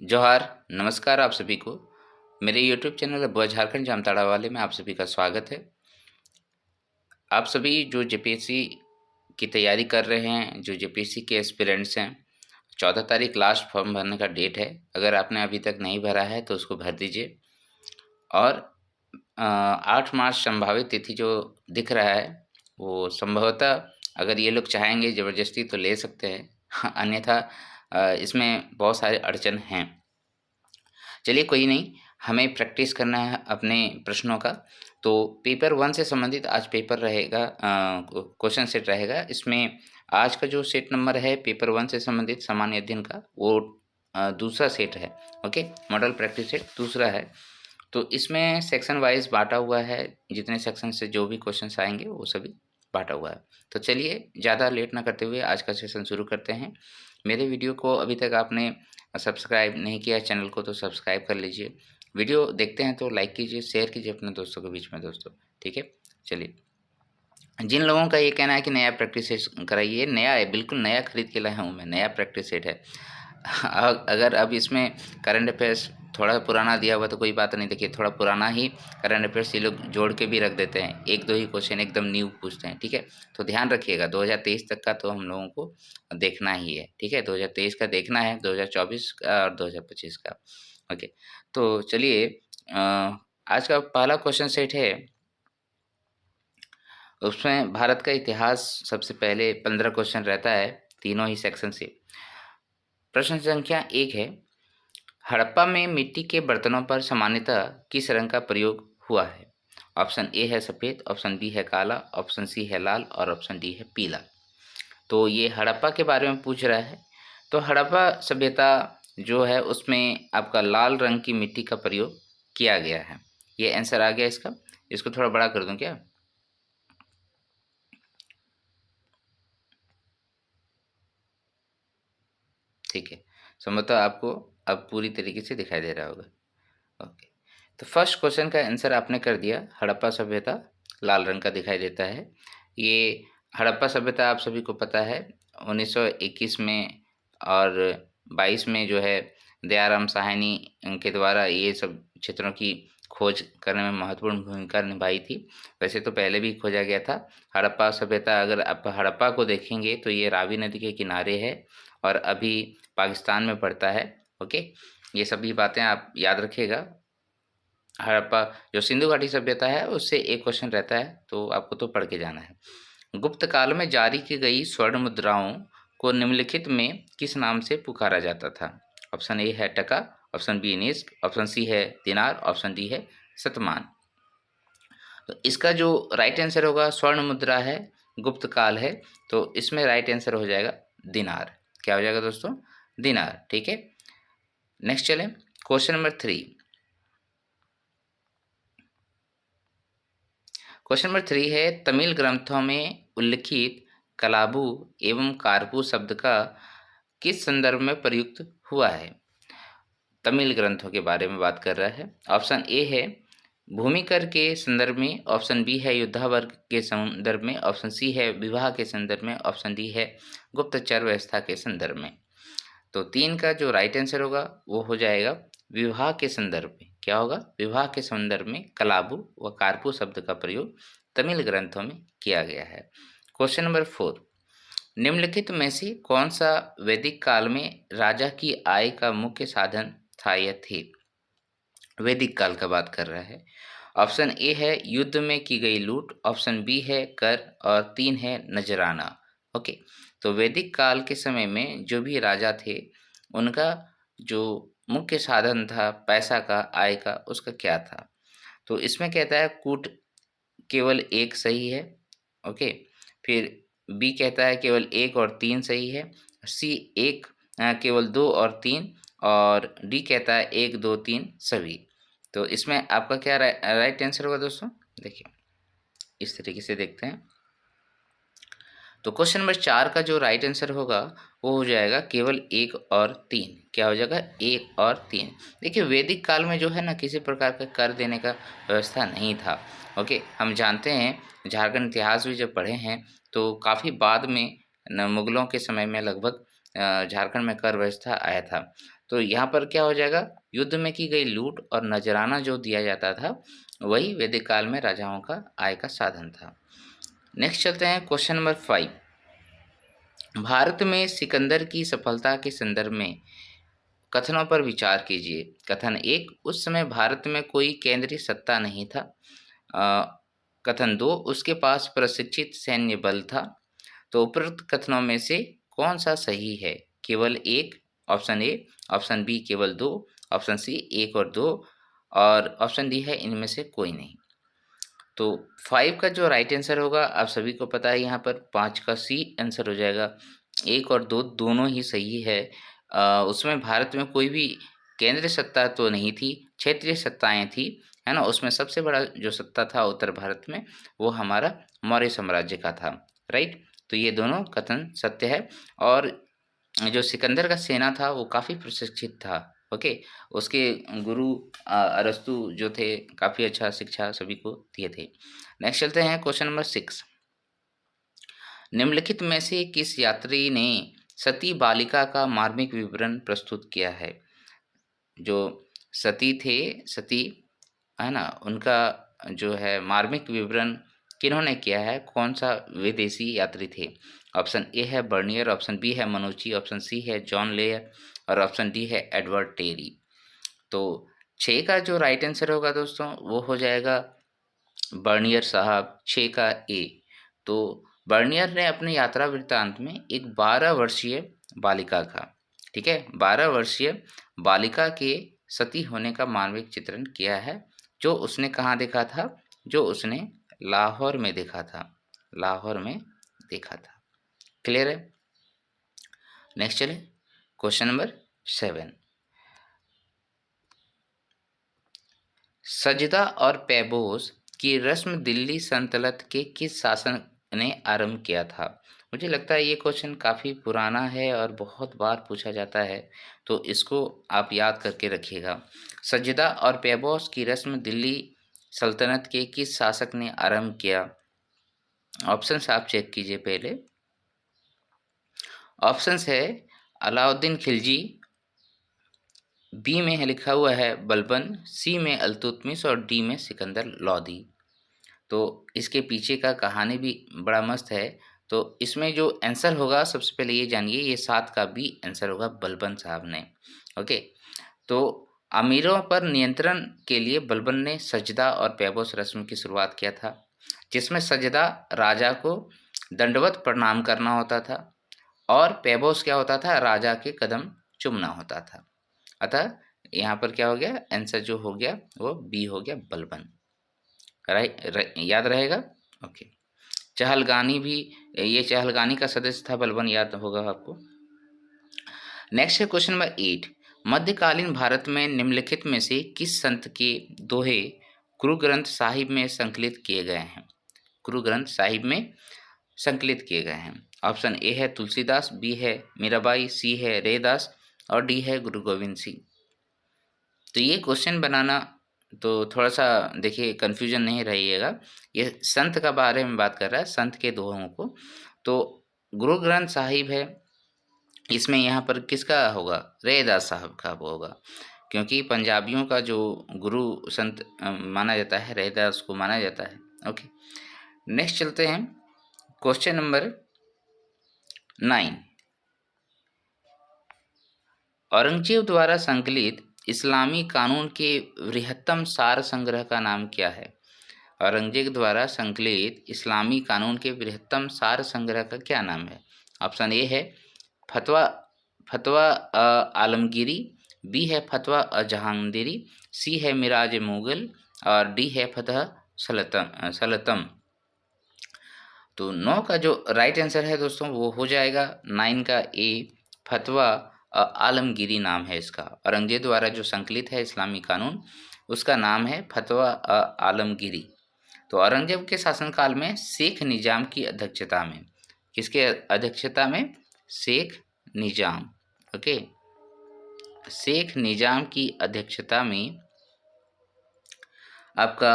जोहार, नमस्कार आप सभी को। मेरे यूट्यूब चैनल अब्बुआ झारखंड जामताड़ा वाले में आप सभी का स्वागत है। आप सभी जो जेपीएससी की तैयारी कर रहे हैं, जो जेपीएससी के एस्पिरेंट्स हैं, 14 तारीख लास्ट फॉर्म भरने का डेट है। अगर आपने अभी तक नहीं भरा है तो उसको भर दीजिए। और 8 मार्च संभावित तिथि जो दिख रहा है, वो संभवतः अगर ये लोग चाहेंगे ज़बरदस्ती तो ले सकते हैं। अन्यथा इसमें बहुत सारे अड़चन हैं। चलिए कोई नहीं, हमें प्रैक्टिस करना है अपने प्रश्नों का। तो पेपर 1 से संबंधित आज पेपर रहेगा, क्वेश्चन सेट रहेगा। इसमें आज का जो सेट नंबर है पेपर 1 से संबंधित सामान्य अध्ययन का, वो दूसरा सेट है। ओके, मॉडल प्रैक्टिस सेट दूसरा है। तो इसमें सेक्शन वाइज बाँटा हुआ है, जितने सेक्शन से जो भी क्वेश्चंस आएँगे वो सभी बाँटा हुआ है। तो चलिए ज़्यादा लेट ना करते हुए आज का सेशन शुरू करते हैं। मेरे वीडियो को अभी तक आपने सब्सक्राइब नहीं किया है चैनल को तो सब्सक्राइब कर लीजिए। वीडियो देखते हैं तो लाइक कीजिए, शेयर कीजिए अपने दोस्तों के बीच में दोस्तों, ठीक है? चलिए, जिन लोगों का ये कहना है कि नया प्रैक्टिस सेट कराइए, नया है, बिल्कुल नया खरीद के लाया हूँ मैं, नया प्रैक्टिस सेट है। अगर अब इसमें करंट अफेयर्स थोड़ा पुराना दिया हुआ तो कोई बात नहीं। देखिए, थोड़ा पुराना ही करंट अफेयर्स ये लोग जोड़ के भी रख देते हैं, 1-2 ही क्वेश्चन एकदम न्यू पूछते हैं, ठीक है? तो ध्यान रखिएगा, 2023 तक का तो हम लोगों को देखना ही है, ठीक है? 2023 का देखना है, 2024 का और 2025 का। ओके, तो चलिए, आज का पहला क्वेश्चन सेट है, उसमें भारत का इतिहास सबसे पहले 15 क्वेश्चन रहता है, तीनों ही सेक्शन से। प्रश्न संख्या 1 है, हड़प्पा में मिट्टी के बर्तनों पर सामान्यतः किस रंग का प्रयोग हुआ है? ऑप्शन ए है सफ़ेद, ऑप्शन बी है काला, ऑप्शन सी है लाल और ऑप्शन डी है पीला। तो ये हड़प्पा के बारे में पूछ रहा है। तो हड़प्पा सभ्यता जो है उसमें आपका लाल रंग की मिट्टी का प्रयोग किया गया है। ये आंसर आ गया इसका। इसको थोड़ा बड़ा कर दूं क्या? ठीक है, संभवतः आपको अब पूरी तरीके से दिखाई दे रहा होगा। ओके, तो फर्स्ट क्वेश्चन का आंसर आपने कर दिया। हड़प्पा सभ्यता लाल रंग का दिखाई देता है। ये हड़प्पा सभ्यता आप सभी को पता है 1921 में और 22 में जो है दयाराम साहनी के द्वारा ये सब क्षेत्रों की खोज करने में महत्वपूर्ण भूमिका निभाई थी। वैसे तो पहले भी खोजा गया था। हड़प्पा सभ्यता, अगर आप हड़प्पा को देखेंगे तो ये रावी नदी के किनारे है और अभी पाकिस्तान में पड़ता है। ओके, ये सभी बातें आप याद रखिएगा। हड़प्पा जो सिंधु घाटी सभ्यता है उससे एक क्वेश्चन रहता है, तो आपको तो पढ़ के जाना है। गुप्त काल में जारी की गई स्वर्ण मुद्राओं को निम्नलिखित में किस नाम से पुकारा जाता था? ऑप्शन ए है टका, ऑप्शन बी निस्क, ऑप्शन सी है दिनार, ऑप्शन डी है शतमान। तो इसका जो राइट आंसर होगा, स्वर्ण मुद्रा है, गुप्त काल है, तो इसमें राइट आंसर हो जाएगा दिनार। क्या हो जाएगा दोस्तों? दिनार, ठीक है। नेक्स्ट चलें, क्वेश्चन नंबर 3। क्वेश्चन नंबर 3 है, तमिल ग्रंथों में उल्लिखित कलाबू एवं कारपू शब्द का किस संदर्भ में प्रयुक्त हुआ है? तमिल ग्रंथों के बारे में बात कर रहा है। ऑप्शन ए है भूमिकर के संदर्भ में, ऑप्शन बी है युद्धावर्ग के संदर्भ में, ऑप्शन सी है विवाह के संदर्भ में, ऑप्शन डी है गुप्तचर व्यवस्था के संदर्भ में। तो 3 का जो राइट आंसर होगा वो हो जाएगा विवाह के संदर्भ में। क्या होगा? विवाह के संदर्भ में कलाबू व कारपू शब्द का प्रयोग तमिल ग्रंथों में किया गया है। क्वेश्चन नंबर 4, निम्नलिखित में से कौन सा वैदिक काल में राजा की आय का मुख्य साधन था या थे? वैदिक काल का बात कर रहा है। ऑप्शन ए है युद्ध में की गई लूट, ऑप्शन बी है कर और 3 है नजराना। ओके, तो वैदिक काल के समय में जो भी राजा थे उनका जो मुख्य साधन था पैसा का, आय का, उसका क्या था? तो इसमें कहता है कूट केवल एक सही है। ओके, फिर बी कहता है केवल 1 और 3 सही है, सी एक केवल 2 और 3 और डी कहता है 1, 2, 3 सभी। तो इसमें आपका क्या राइट आंसर होगा दोस्तों? देखिए, इस तरीके से देखते हैं। तो क्वेश्चन नंबर 4 का जो राइट आंसर होगा वो हो जाएगा केवल 1 और 3। क्या हो जाएगा? 1 और 3। देखिए, वैदिक काल में जो है ना किसी प्रकार का कर देने का व्यवस्था नहीं था। ओके, हम जानते हैं, झारखंड इतिहास भी जब पढ़े हैं तो काफ़ी बाद में न मुगलों के समय में लगभग झारखंड में कर व्यवस्था आया था। तो यहाँ पर क्या हो जाएगा, युद्ध में की गई लूट और नजराना जो दिया जाता था वही वैदिक काल में राजाओं का आय का साधन था। नेक्स्ट चलते हैं क्वेश्चन नंबर 5। भारत में सिकंदर की सफलता के संदर्भ में कथनों पर विचार कीजिए। कथन 1, उस समय भारत में कोई केंद्रीय सत्ता नहीं था। कथन 2, उसके पास प्रशिक्षित सैन्य बल था। तो उपरोक्त कथनों में से कौन सा सही है? केवल एक, ऑप्शन ए, ऑप्शन बी केवल 2, ऑप्शन सी 1 और 2 और ऑप्शन डी है इनमें से कोई नहीं। तो 5 का जो राइट आंसर होगा आप सभी को पता है, यहाँ पर 5 का सी आंसर हो जाएगा। 1 और 2 दोनों ही सही है। उसमें भारत में कोई भी केंद्रीय सत्ता तो नहीं थी, क्षेत्रीय सत्ताएं थी, है ना। उसमें सबसे बड़ा जो सत्ता था उत्तर भारत में वो हमारा मौर्य साम्राज्य का था, राइट। तो ये दोनों कथन सत्य है। और जो सिकंदर का सेना था वो काफ़ी प्रशिक्षित था, ओके। उसके गुरु अरस्तु जो थे काफ़ी अच्छा शिक्षा सभी को दिए थे। नेक्स्ट चलते हैं क्वेश्चन नंबर 6। निम्नलिखित में से किस यात्री ने सती बालिका का मार्मिक विवरण प्रस्तुत किया है? जो सती थे, सती, है ना, उनका जो है मार्मिक विवरण किन्होंने किया है? कौन सा विदेशी यात्री थे? ऑप्शन ए है बर्नियर, ऑप्शन बी है मनोची, ऑप्शन सी है जॉन लेयर और ऑप्शन डी है एडवर्ड टेरी। तो 6 का जो राइट आंसर होगा दोस्तों वो हो जाएगा बर्नियर साहब, 6 का ए। तो बर्नियर ने अपनी यात्रा वृत्तांत में एक 12 वर्षीय बालिका का, ठीक है, 12 वर्षीय बालिका के सती होने का मानविक चित्रण किया है, जो उसने कहाँ देखा था? जो उसने लाहौर में देखा था, लाहौर में देखा था। क्लियर है? नेक्स्ट चले क्वेश्चन नंबर 7। सजदा और पैबोस की रस्म दिल्ली सल्तनत के किस शासक ने आरंभ किया था? मुझे लगता है ये क्वेश्चन काफ़ी पुराना है और बहुत बार पूछा जाता है, तो इसको आप याद करके रखिएगा। सजदा और पैबोस की रस्म दिल्ली सल्तनत के किस शासक ने आरंभ किया? ऑप्शंस आप चेक कीजिए पहले। ऑप्शंस है अलाउद्दीन खिलजी, बी में है लिखा हुआ है बलबन, सी में अल्तुतमिश और डी में सिकंदर लोदी। तो इसके पीछे का कहानी भी बड़ा मस्त है। तो इसमें जो आंसर होगा सबसे पहले ये जानिए, ये 7 का बी आंसर होगा बलबन साहब ने, ओके। तो अमीरों पर नियंत्रण के लिए बलबन ने सजदा और पैबोस रस्म की शुरुआत किया था, जिसमें सजदा राजा को दंडवत प्रणाम करना होता था और पैबोस क्या होता था? राजा के कदम चूमना होता था। अतः यहाँ पर क्या हो गया? आंसर जो हो गया वो बी हो गया बलबन, राइट, याद रहेगा, ओके। चहलगानी भी, ये चहलगानी का सदस्य था बलबन, याद होगा आपको। नेक्स्ट है क्वेश्चन नंबर 8। मध्यकालीन भारत में निम्नलिखित में से किस संत के दोहे गुरु ग्रंथ साहिब में संकलित किए गए हैं? गुरु ग्रंथ साहिब में संकलित किए गए हैं। ऑप्शन ए है तुलसीदास, बी है मीराबाई, सी है रैदास और डी है गुरु गोविंद सिंह। तो ये क्वेश्चन बनाना तो थोड़ा सा देखिए कन्फ्यूजन नहीं रहिएगा, ये संत का बारे में बात कर रहा है, संत के दोहों को। तो गुरु ग्रंथ साहिब है, इसमें यहाँ पर किसका होगा? रैदास साहब का होगा, क्योंकि पंजाबियों का जो गुरु संत माना जाता है, रैदास को माना जाता है, ओके। नेक्स्ट चलते हैं क्वेश्चन नंबर 9। औरंगजेब द्वारा संकलित इस्लामी कानून के बृहत्तम सार संग्रह का नाम क्या है? औरंगजेब द्वारा संकलित इस्लामी कानून के बृहत्तम सार संग्रह का क्या नाम है? ऑप्शन ए है फतवा फतवा आलमगीरी, बी है फतवा जहांगीरी, सी है मिराज मुगल और डी है फतह सलतम। तो 9 का जो राइट आंसर है दोस्तों वो हो जाएगा 9 का ए, फतवा आलमगीरी नाम है इसका। औरंगजेब द्वारा जो संकलित है इस्लामी कानून उसका नाम है फतवा आलमगीरी। तो औरंगजेब के शासनकाल में शेख निजाम की अध्यक्षता में, किसके अध्यक्षता में? शेख निजाम, ओके, शेख निजाम की अध्यक्षता में आपका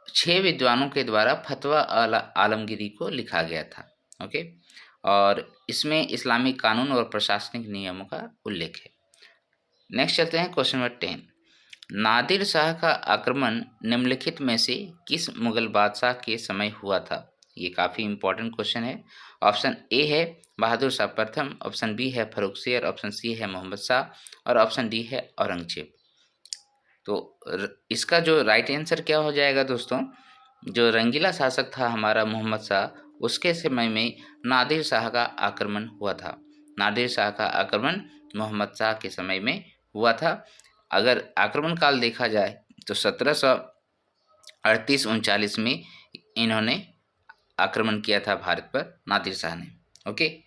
6 विद्वानों के द्वारा फतवा आलमगीरी को लिखा गया था, ओके। और इसमें इस्लामिक कानून और प्रशासनिक नियमों का उल्लेख है। नेक्स्ट चलते हैं क्वेश्चन नंबर 10। नादिर शाह का आक्रमण निम्नलिखित में से किस मुगल बादशाह के समय हुआ था? ये काफ़ी इंपॉर्टेंट क्वेश्चन है। ऑप्शन ए है बहादुर शाह प्रथम, ऑप्शन बी है फर्रुख शेर, ऑप्शन सी है मोहम्मद शाह और ऑप्शन डी है औरंगजेब। तो इसका जो राइट आंसर क्या हो जाएगा दोस्तों, जो रंगीला शासक था हमारा मोहम्मद शाह, उसके समय में नादिर शाह का आक्रमण हुआ था। नादिर शाह का आक्रमण मोहम्मद शाह के समय में हुआ था। अगर आक्रमण काल देखा जाए तो 1738-39 में इन्होंने आक्रमण किया था भारत पर, नादिर शाह ने। ओके,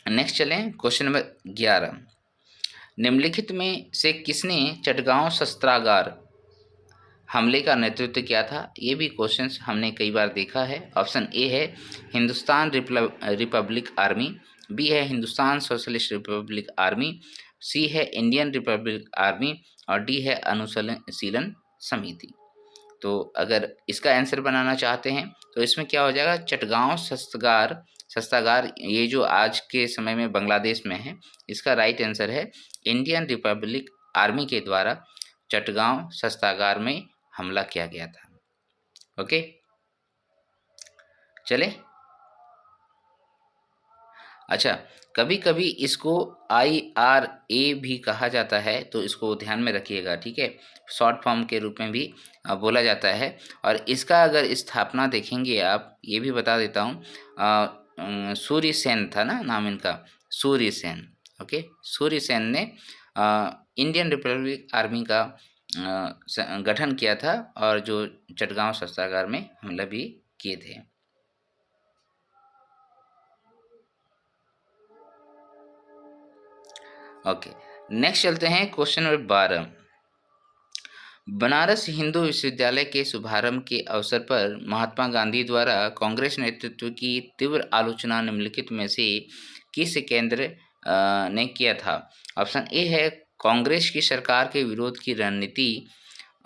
नेक्स्ट चलें क्वेश्चन नंबर 11। निम्नलिखित में से किसने चटगांव शस्त्रागार हमले का नेतृत्व किया था? ये भी क्वेश्चंस हमने कई बार देखा है। ऑप्शन ए है हिंदुस्तान रिपब्लिक आर्मी, बी है हिंदुस्तान सोशलिस्ट रिपब्लिक आर्मी, सी है इंडियन रिपब्लिक आर्मी और डी है अनुशीलन समिति। तो अगर इसका आंसर बनाना चाहते हैं तो इसमें क्या हो जाएगा, चटगांव शस्त्रागार ये जो आज के समय में बांग्लादेश में है, इसका राइट आंसर है इंडियन रिपब्लिक आर्मी के द्वारा चटगांव शस्त्रागार में हमला किया गया था। ओके, चले। अच्छा, कभी कभी इसको IRA भी कहा जाता है, तो इसको ध्यान में रखिएगा, ठीक है। शॉर्ट फॉर्म के रूप में भी बोला जाता है। और इसका अगर स्थापना देखेंगे आप, ये भी बता देता हूँ, सूर्य सेन था ना नाम इनका, सूर्य सेन। ओके, सूर्य सेन ने इंडियन रिपब्लिक आर्मी का गठन किया था और जो चटगांव शस्त्रागार में हमला भी किए थे। ओके, नेक्स्ट चलते हैं क्वेश्चन नंबर 12। बनारस हिंदू विश्वविद्यालय के शुभारंभ के अवसर पर महात्मा गांधी द्वारा कांग्रेस नेतृत्व की तीव्र आलोचना निम्नलिखित में से किस केंद्र ने किया था? ऑप्शन ए है कांग्रेस की सरकार के विरोध की रणनीति,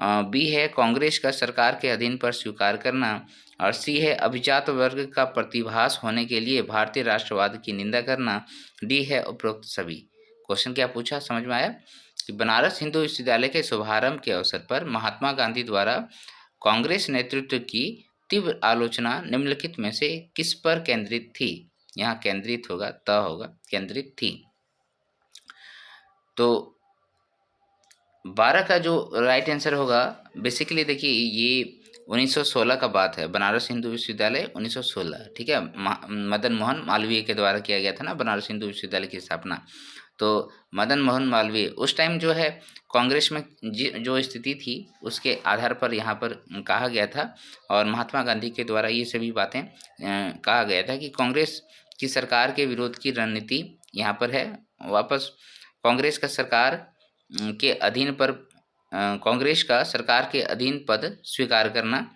बी है कांग्रेस का सरकार के अधीन पर स्वीकार करना और सी है अभिजात वर्ग का प्रतिभास होने के लिए भारतीय राष्ट्रवाद की निंदा करना, डी है उपरोक्त सभी। क्वेश्चन क्या पूछा, समझ में आया? कि बनारस हिंदू विश्वविद्यालय के शुभारंभ के अवसर पर महात्मा गांधी द्वारा कांग्रेस नेतृत्व की तीव्र आलोचना निम्नलिखित में से किस पर केंद्रित थी? यहाँ केंद्रित होगा, होगा, केंद्रित थी। तो 12 का जो राइट आंसर होगा, बेसिकली देखिए ये 1916 का बात है। बनारस हिंदू विश्वविद्यालय 1916, ठीक है। मदन मोहन मालवीय के द्वारा किया गया था ना बनारस हिंदू विश्वविद्यालय की स्थापना। तो मदन मोहन मालवीय उस टाइम जो है कांग्रेस में जो स्थिति थी उसके आधार पर यहाँ पर कहा गया था और महात्मा गांधी के द्वारा ये सभी बातें कहा गया था कि कांग्रेस की सरकार के विरोध की रणनीति यहाँ पर है। वापस कांग्रेस का सरकार के अधीन पर कांग्रेस का सरकार के अधीन पद स्वीकार करना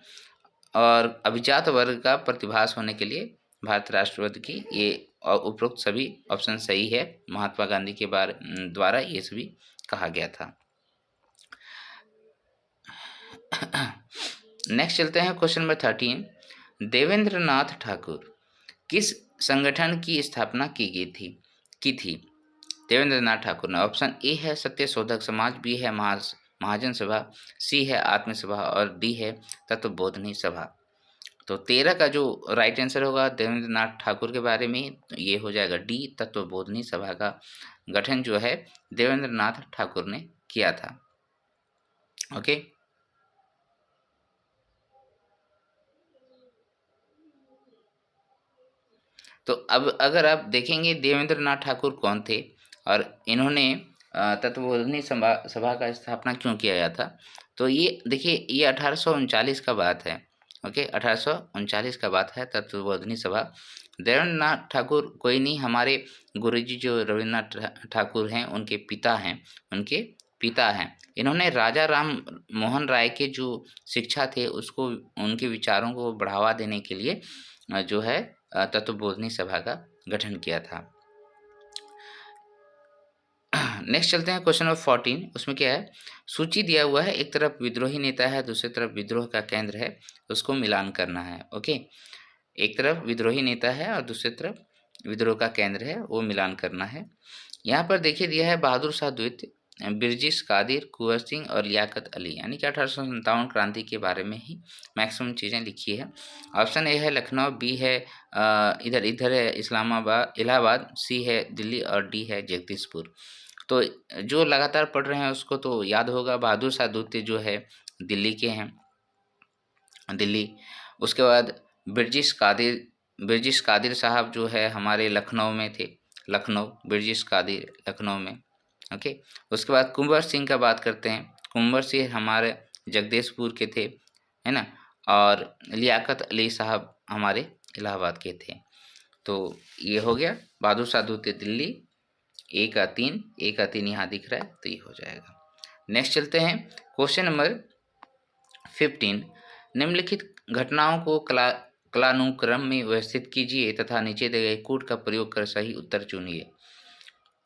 और अभिजात वर्ग का प्रतिभास होने के लिए भारत राष्ट्रवाद की, ये उपरोक्त सभी ऑप्शन सही है। महात्मा गांधी के द्वारा ये सभी कहा गया था। नेक्स्ट चलते हैं क्वेश्चन नंबर 13। देवेंद्र नाथ ठाकुर किस संगठन की स्थापना की थी? देवेंद्र नाथ ठाकुर ने। ऑप्शन ए है सत्य शोधक समाज, बी है महाजन सभा, सी है आत्म सभा और डी है तत्वबोधनी सभा। तो 13 का जो राइट आंसर होगा देवेंद्र नाथ ठाकुर के बारे में, ये हो जाएगा डी, तत्वबोधनी सभा का गठन जो है देवेंद्र नाथ ठाकुर ने किया था। ओके, तो अब अगर आप देखेंगे देवेंद्र नाथ ठाकुर कौन थे और इन्होंने तत्वबोधनी सभा का स्थापना क्यों किया गया था, तो ये देखिए ये 1839 का बात है। ओके, 1839 का बात है तत्वबोधनी सभा। देवेंद्र नाथ ठाकुर कोई नहीं, हमारे गुरुजी जो रविन्द्रनाथ ठाकुर हैं उनके पिता हैं। इन्होंने राजा राम मोहन राय के जो शिक्षा थे उसको, उनके विचारों को बढ़ावा देने के लिए जो है तत्वबोधनी सभा का गठन किया था। नेक्स्ट चलते हैं क्वेश्चन नंबर 14। उसमें क्या है, सूची दिया हुआ है, एक तरफ विद्रोही नेता है दूसरी तरफ विद्रोह का केंद्र है, उसको मिलान करना है। ओके, एक तरफ विद्रोही नेता है और दूसरी तरफ विद्रोह का केंद्र है, वो मिलान करना है। यहाँ पर देखिए दिया है बहादुर शाह द्वितीय, बिरजिस कादिर, कुंवर सिंह और लियाकत अली, यानी कि 1857 क्रांति के बारे में ही मैक्सिमम चीज़ें लिखी है। ऑप्शन ए है लखनऊ, बी है इधर इधर है इस्लामाबाद इलाहाबाद, सी है दिल्ली और डी है जगदीशपुर। तो जो लगातार पढ़ रहे हैं उसको तो याद होगा, बहादुर शाह द्वितीय जो है दिल्ली के हैं, दिल्ली। उसके बाद बिरजिस कादिर साहब जो है हमारे लखनऊ में थे, लखनऊ, बिरजिस कादिर लखनऊ में। ओके, उसके बाद कुंवर सिंह का बात करते हैं, कुंवर सिंह हमारे जगदीशपुर के थे, है ना। और लियाकत अली साहब हमारे इलाहाबाद के थे। तो ये हो गया बहादुर शाह द्वितीय दिल्ली, ए का 3 यहाँ दिख रहा है, तो ये हो जाएगा। नेक्स्ट चलते हैं क्वेश्चन नंबर 15। निम्नलिखित घटनाओं को कालानुक्रम में व्यवस्थित कीजिए तथा नीचे दिए गए कोड का प्रयोग कर सही उत्तर चुनिए।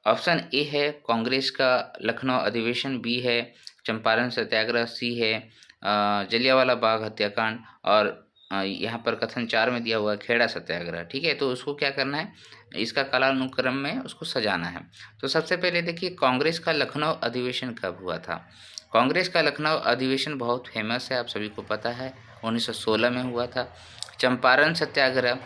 ऑप्शन ए है कांग्रेस का लखनऊ अधिवेशन, बी है चंपारण सत्याग्रह, सी है जलियांवाला बाग हत्याकांड और यहाँ पर कथन 4 में दिया हुआ है खेड़ा सत्याग्रह। ठीक है, तो उसको क्या करना है, इसका कालानुक्रम में उसको सजाना है। तो सबसे पहले देखिए कांग्रेस का लखनऊ अधिवेशन कब हुआ था। कांग्रेस का लखनऊ अधिवेशन बहुत फेमस है, आप सभी को पता है, 1916 में हुआ था। चंपारण सत्याग्रह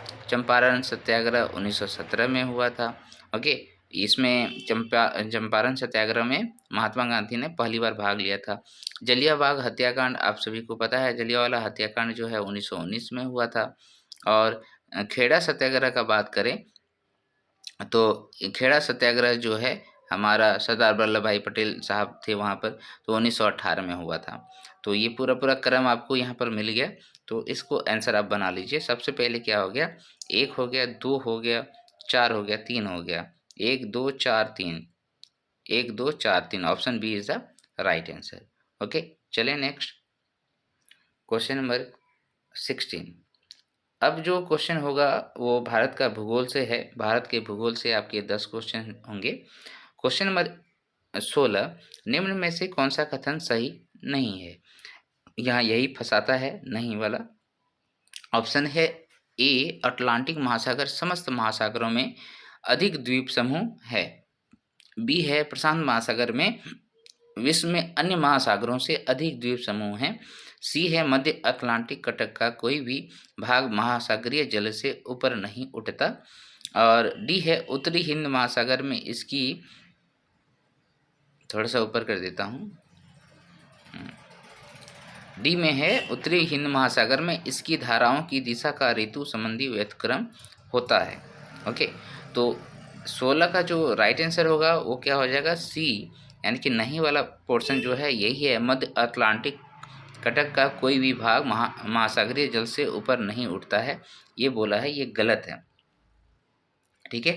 1917 में हुआ था। ओके, इसमें चंपारण सत्याग्रह में महात्मा गांधी ने पहली बार भाग लिया था। जलियांवाला हत्याकांड आप सभी को पता है, जलियांवाला हत्याकांड जो है 1919 में हुआ था। और खेड़ा सत्याग्रह का बात करें तो खेड़ा सत्याग्रह जो है हमारा सरदार वल्लभ भाई पटेल साहब थे वहाँ पर, तो 1918 में हुआ था। तो ये पूरा क्रम आपको यहाँ पर मिल गया, तो इसको आंसर आप बना लीजिए। सबसे पहले क्या हो गया, 1 हो गया, 2 हो गया, 4 हो गया, 3 हो गया, 1 2 4 3, 1 2 4 3, option B is the right answer. Okay, चलें नेक्स्ट क्वेश्चन नंबर 16। अब जो क्वेश्चन होगा वो भारत का भूगोल से है, भारत के भूगोल से आपके 10 क्वेश्चन होंगे। क्वेश्चन नंबर 16, निम्न में से कौन सा कथन सही नहीं है। यहाँ यही फंसाता है नहीं वाला। ऑप्शन है ए अटलांटिक महासागर समस्त महासागरों में अधिक द्वीप समूह है, बी है प्रशांत महासागर में विश्व में अन्य महासागरों से अधिक द्वीप समूह हैं, सी है मध्य अटलांटिक कटक का कोई भी भाग महासागरीय जल से ऊपर नहीं उठता, और डी है उत्तरी हिंद महासागर में इसकी, थोड़ा सा ऊपर कर देता हूँ, डी में है उत्तरी हिंद महासागर में इसकी धाराओं की दिशा का ऋतु संबंधी व्युत्क्रम होता है। ओके, तो 16 का जो राइट आंसर होगा वो क्या हो जाएगा, सी, यानी कि नहीं वाला पोर्शन जो है यही है, मध्य अटलांटिक कटक का कोई भी भाग महासागरीय जल से ऊपर नहीं उठता है, ये बोला है, ये गलत है। ठीक है,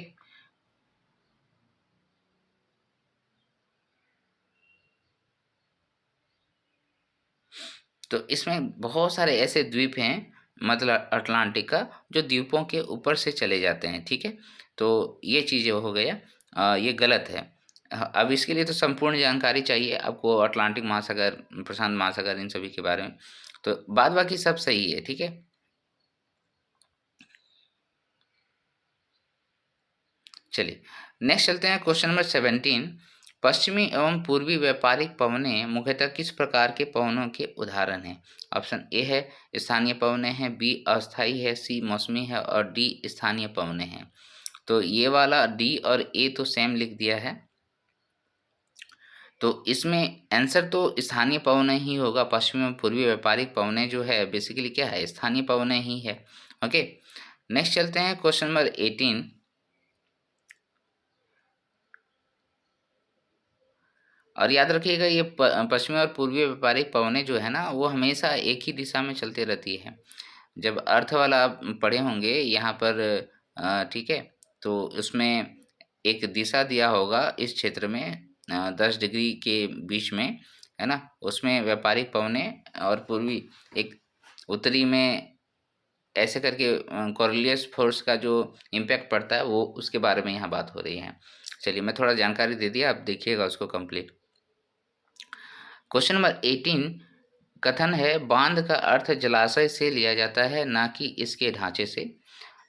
तो इसमें बहुत सारे ऐसे द्वीप हैं मतलब अटलांटिक का जो द्वीपों के ऊपर से चले जाते हैं। ठीक है, तो ये चीज़ें हो गया, ये गलत है। अब इसके लिए तो संपूर्ण जानकारी चाहिए आपको, अटलांटिक महासागर, प्रशांत महासागर, इन सभी के बारे में, तो बाद बाकी सब सही है। ठीक है, चलिए नेक्स्ट चलते हैं क्वेश्चन नंबर 17। पश्चिमी एवं पूर्वी व्यापारिक पवनें मुख्यतः किस प्रकार के पवनों के उदाहरण हैं। ऑप्शन ए है स्थानीय पवनें हैं, बी अस्थायी है, सी मौसमी है और डी स्थानीय पवनें हैं। तो ये वाला डी और ए तो सेम लिख दिया है, तो इसमें आंसर तो स्थानीय पवनें ही होगा। पश्चिमी एवं पूर्वी व्यापारिक पवनें जो है बेसिकली क्या है, स्थानीय पवनें ही है। ओके, नेक्स्ट चलते हैं क्वेश्चन नंबर 18। और याद रखिएगा ये पश्चिमी और पूर्वी व्यापारिक पवनें जो है ना वो हमेशा एक ही दिशा में चलती रहती है। जब अर्थ वाला आप पढ़े होंगे यहाँ पर, ठीक है, तो उसमें एक दिशा दिया होगा इस क्षेत्र में 10 डिग्री के बीच में, है ना, उसमें व्यापारिक पवनें, और पूर्वी एक उत्तरी में ऐसे करके कॉरिलियस फोर्स का जो इम्पैक्ट पड़ता है वो, उसके बारे में यहाँ बात हो रही है। चलिए मैं थोड़ा जानकारी दे दिया, आप देखिएगा उसको कंप्लीट। क्वेश्चन नंबर 18 कथन है बांध का अर्थ जलाशय से लिया जाता है ना कि इसके ढांचे से।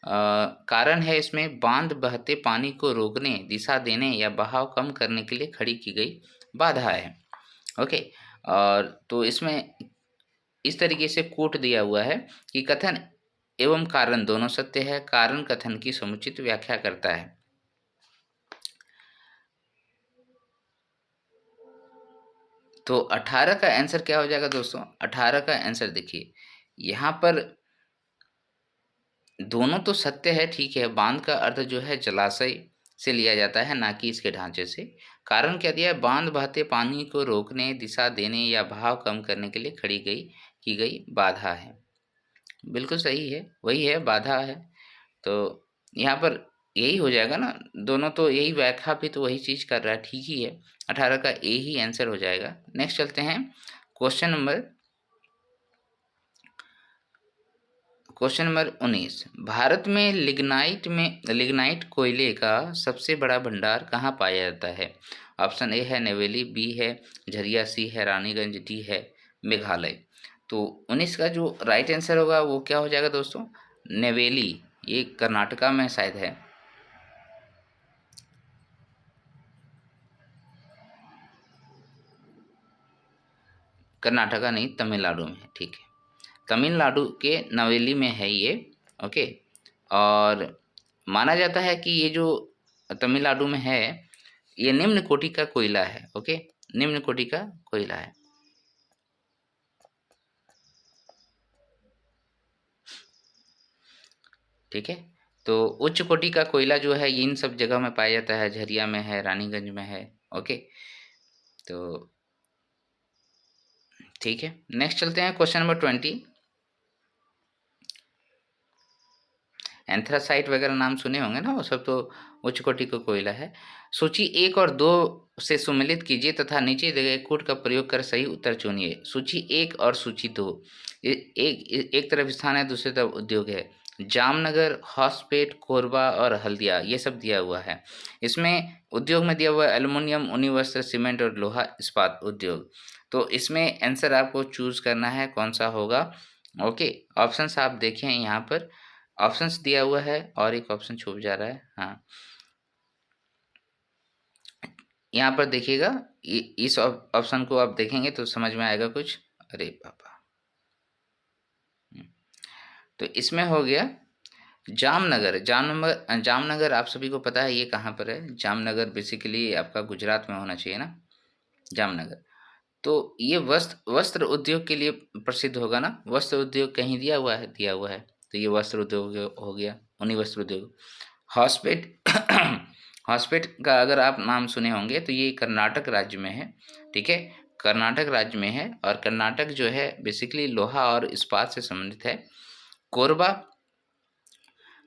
कारण है इसमें बांध बहते पानी को रोकने, दिशा देने या बहाव कम करने के लिए खड़ी की गई बाधा है। ओके, और तो इसमें इस तरीके से कोट दिया हुआ है कि कथन एवं कारण दोनों सत्य है, कारण कथन की समुचित व्याख्या करता है। तो 18 का आंसर क्या हो जाएगा दोस्तों? 18 का आंसर देखिए, यहाँ पर दोनों तो सत्य है, ठीक है। बांध का अर्थ जो है जलाशय से लिया जाता है, ना कि इसके ढांचे से। कारण क्या दिया है? बांध बहते पानी को रोकने, दिशा देने या बहाव कम करने के लिए की गई बाधा है। बिल्कुल सही है, वही है, बाधा है। तो यहाँ पर यही हो जाएगा ना, दोनों तो यही व्याख्या भी तो वही चीज़ कर रहा है, ठीक ही है। 18 का ए ही आंसर हो जाएगा। नेक्स्ट चलते हैं क्वेश्चन नंबर 19। भारत में लिग्नाइट कोयले का सबसे बड़ा भंडार कहाँ पाया जाता है? ऑप्शन ए है नवेली, बी है झरिया, सी है रानीगंज, डी है मेघालय। तो 19 का जो राइट आंसर होगा वो क्या हो जाएगा दोस्तों? नवेली। ये कर्नाटका में शायद है। कर्नाटका नहीं, तमिलनाडु में है, ठीक है। तमिलनाडु के नवेली में है ये। ओके, और माना जाता है कि ये जो तमिलनाडु में है, ये निम्न कोटि का कोयला है। ओके, निम्न कोटि का कोयला है। ठीक है, तो उच्च कोटि का कोयला जो है इन सब जगह में पाया जाता है, झरिया में है, रानीगंज में है। ओके, तो ठीक है। नेक्स्ट चलते हैं क्वेश्चन नंबर 20। एंथ्रासाइट वगैरह नाम सुने होंगे ना, वो सब तो उच्च कोटि का कोयला है। सूची 1 और 2 से सुमेलित कीजिए तथा नीचे दिए गए कोड का प्रयोग कर सही उत्तर चुनिए। सूची 1 और सूची 2, एक तरफ स्थान है, दूसरी तरफ उद्योग है। जामनगर, हॉसपेट, कोरबा और हल्दिया, ये सब दिया हुआ है। इसमें उद्योग में दिया हुआ है एल्युमिनियम, ऊनी वस्त्र, सीमेंट और लोहा इस्पात उद्योग। तो इसमें आंसर आपको चूज करना है, कौन सा होगा। ओके, ऑप्शंस आप देखें यहाँ पर, ऑप्शंस दिया हुआ है और एक ऑप्शन छूट जा रहा है। हाँ, यहाँ पर देखिएगा, इस ऑप्शन को आप देखेंगे तो समझ में आएगा कुछ। अरे पापा, तो इसमें हो गया जामनगर। जामनगर आप सभी को पता है ये कहाँ पर है। जामनगर बेसिकली आपका गुजरात में होना चाहिए ना, जामनगर। तो ये वस्त्र उद्योग के लिए प्रसिद्ध होगा ना। वस्त्र उद्योग कहीं दिया हुआ है? दिया हुआ है, तो ये वस्त्र उद्योग हो गया, उन्हीं वस्त्र उद्योग। हॉस्पेट हॉस्पेट का अगर आप नाम सुने होंगे तो ये कर्नाटक राज्य में है। ठीक है, कर्नाटक राज्य में है, और कर्नाटक जो है बेसिकली लोहा और इस्पात से संबंधित है। कोरबा,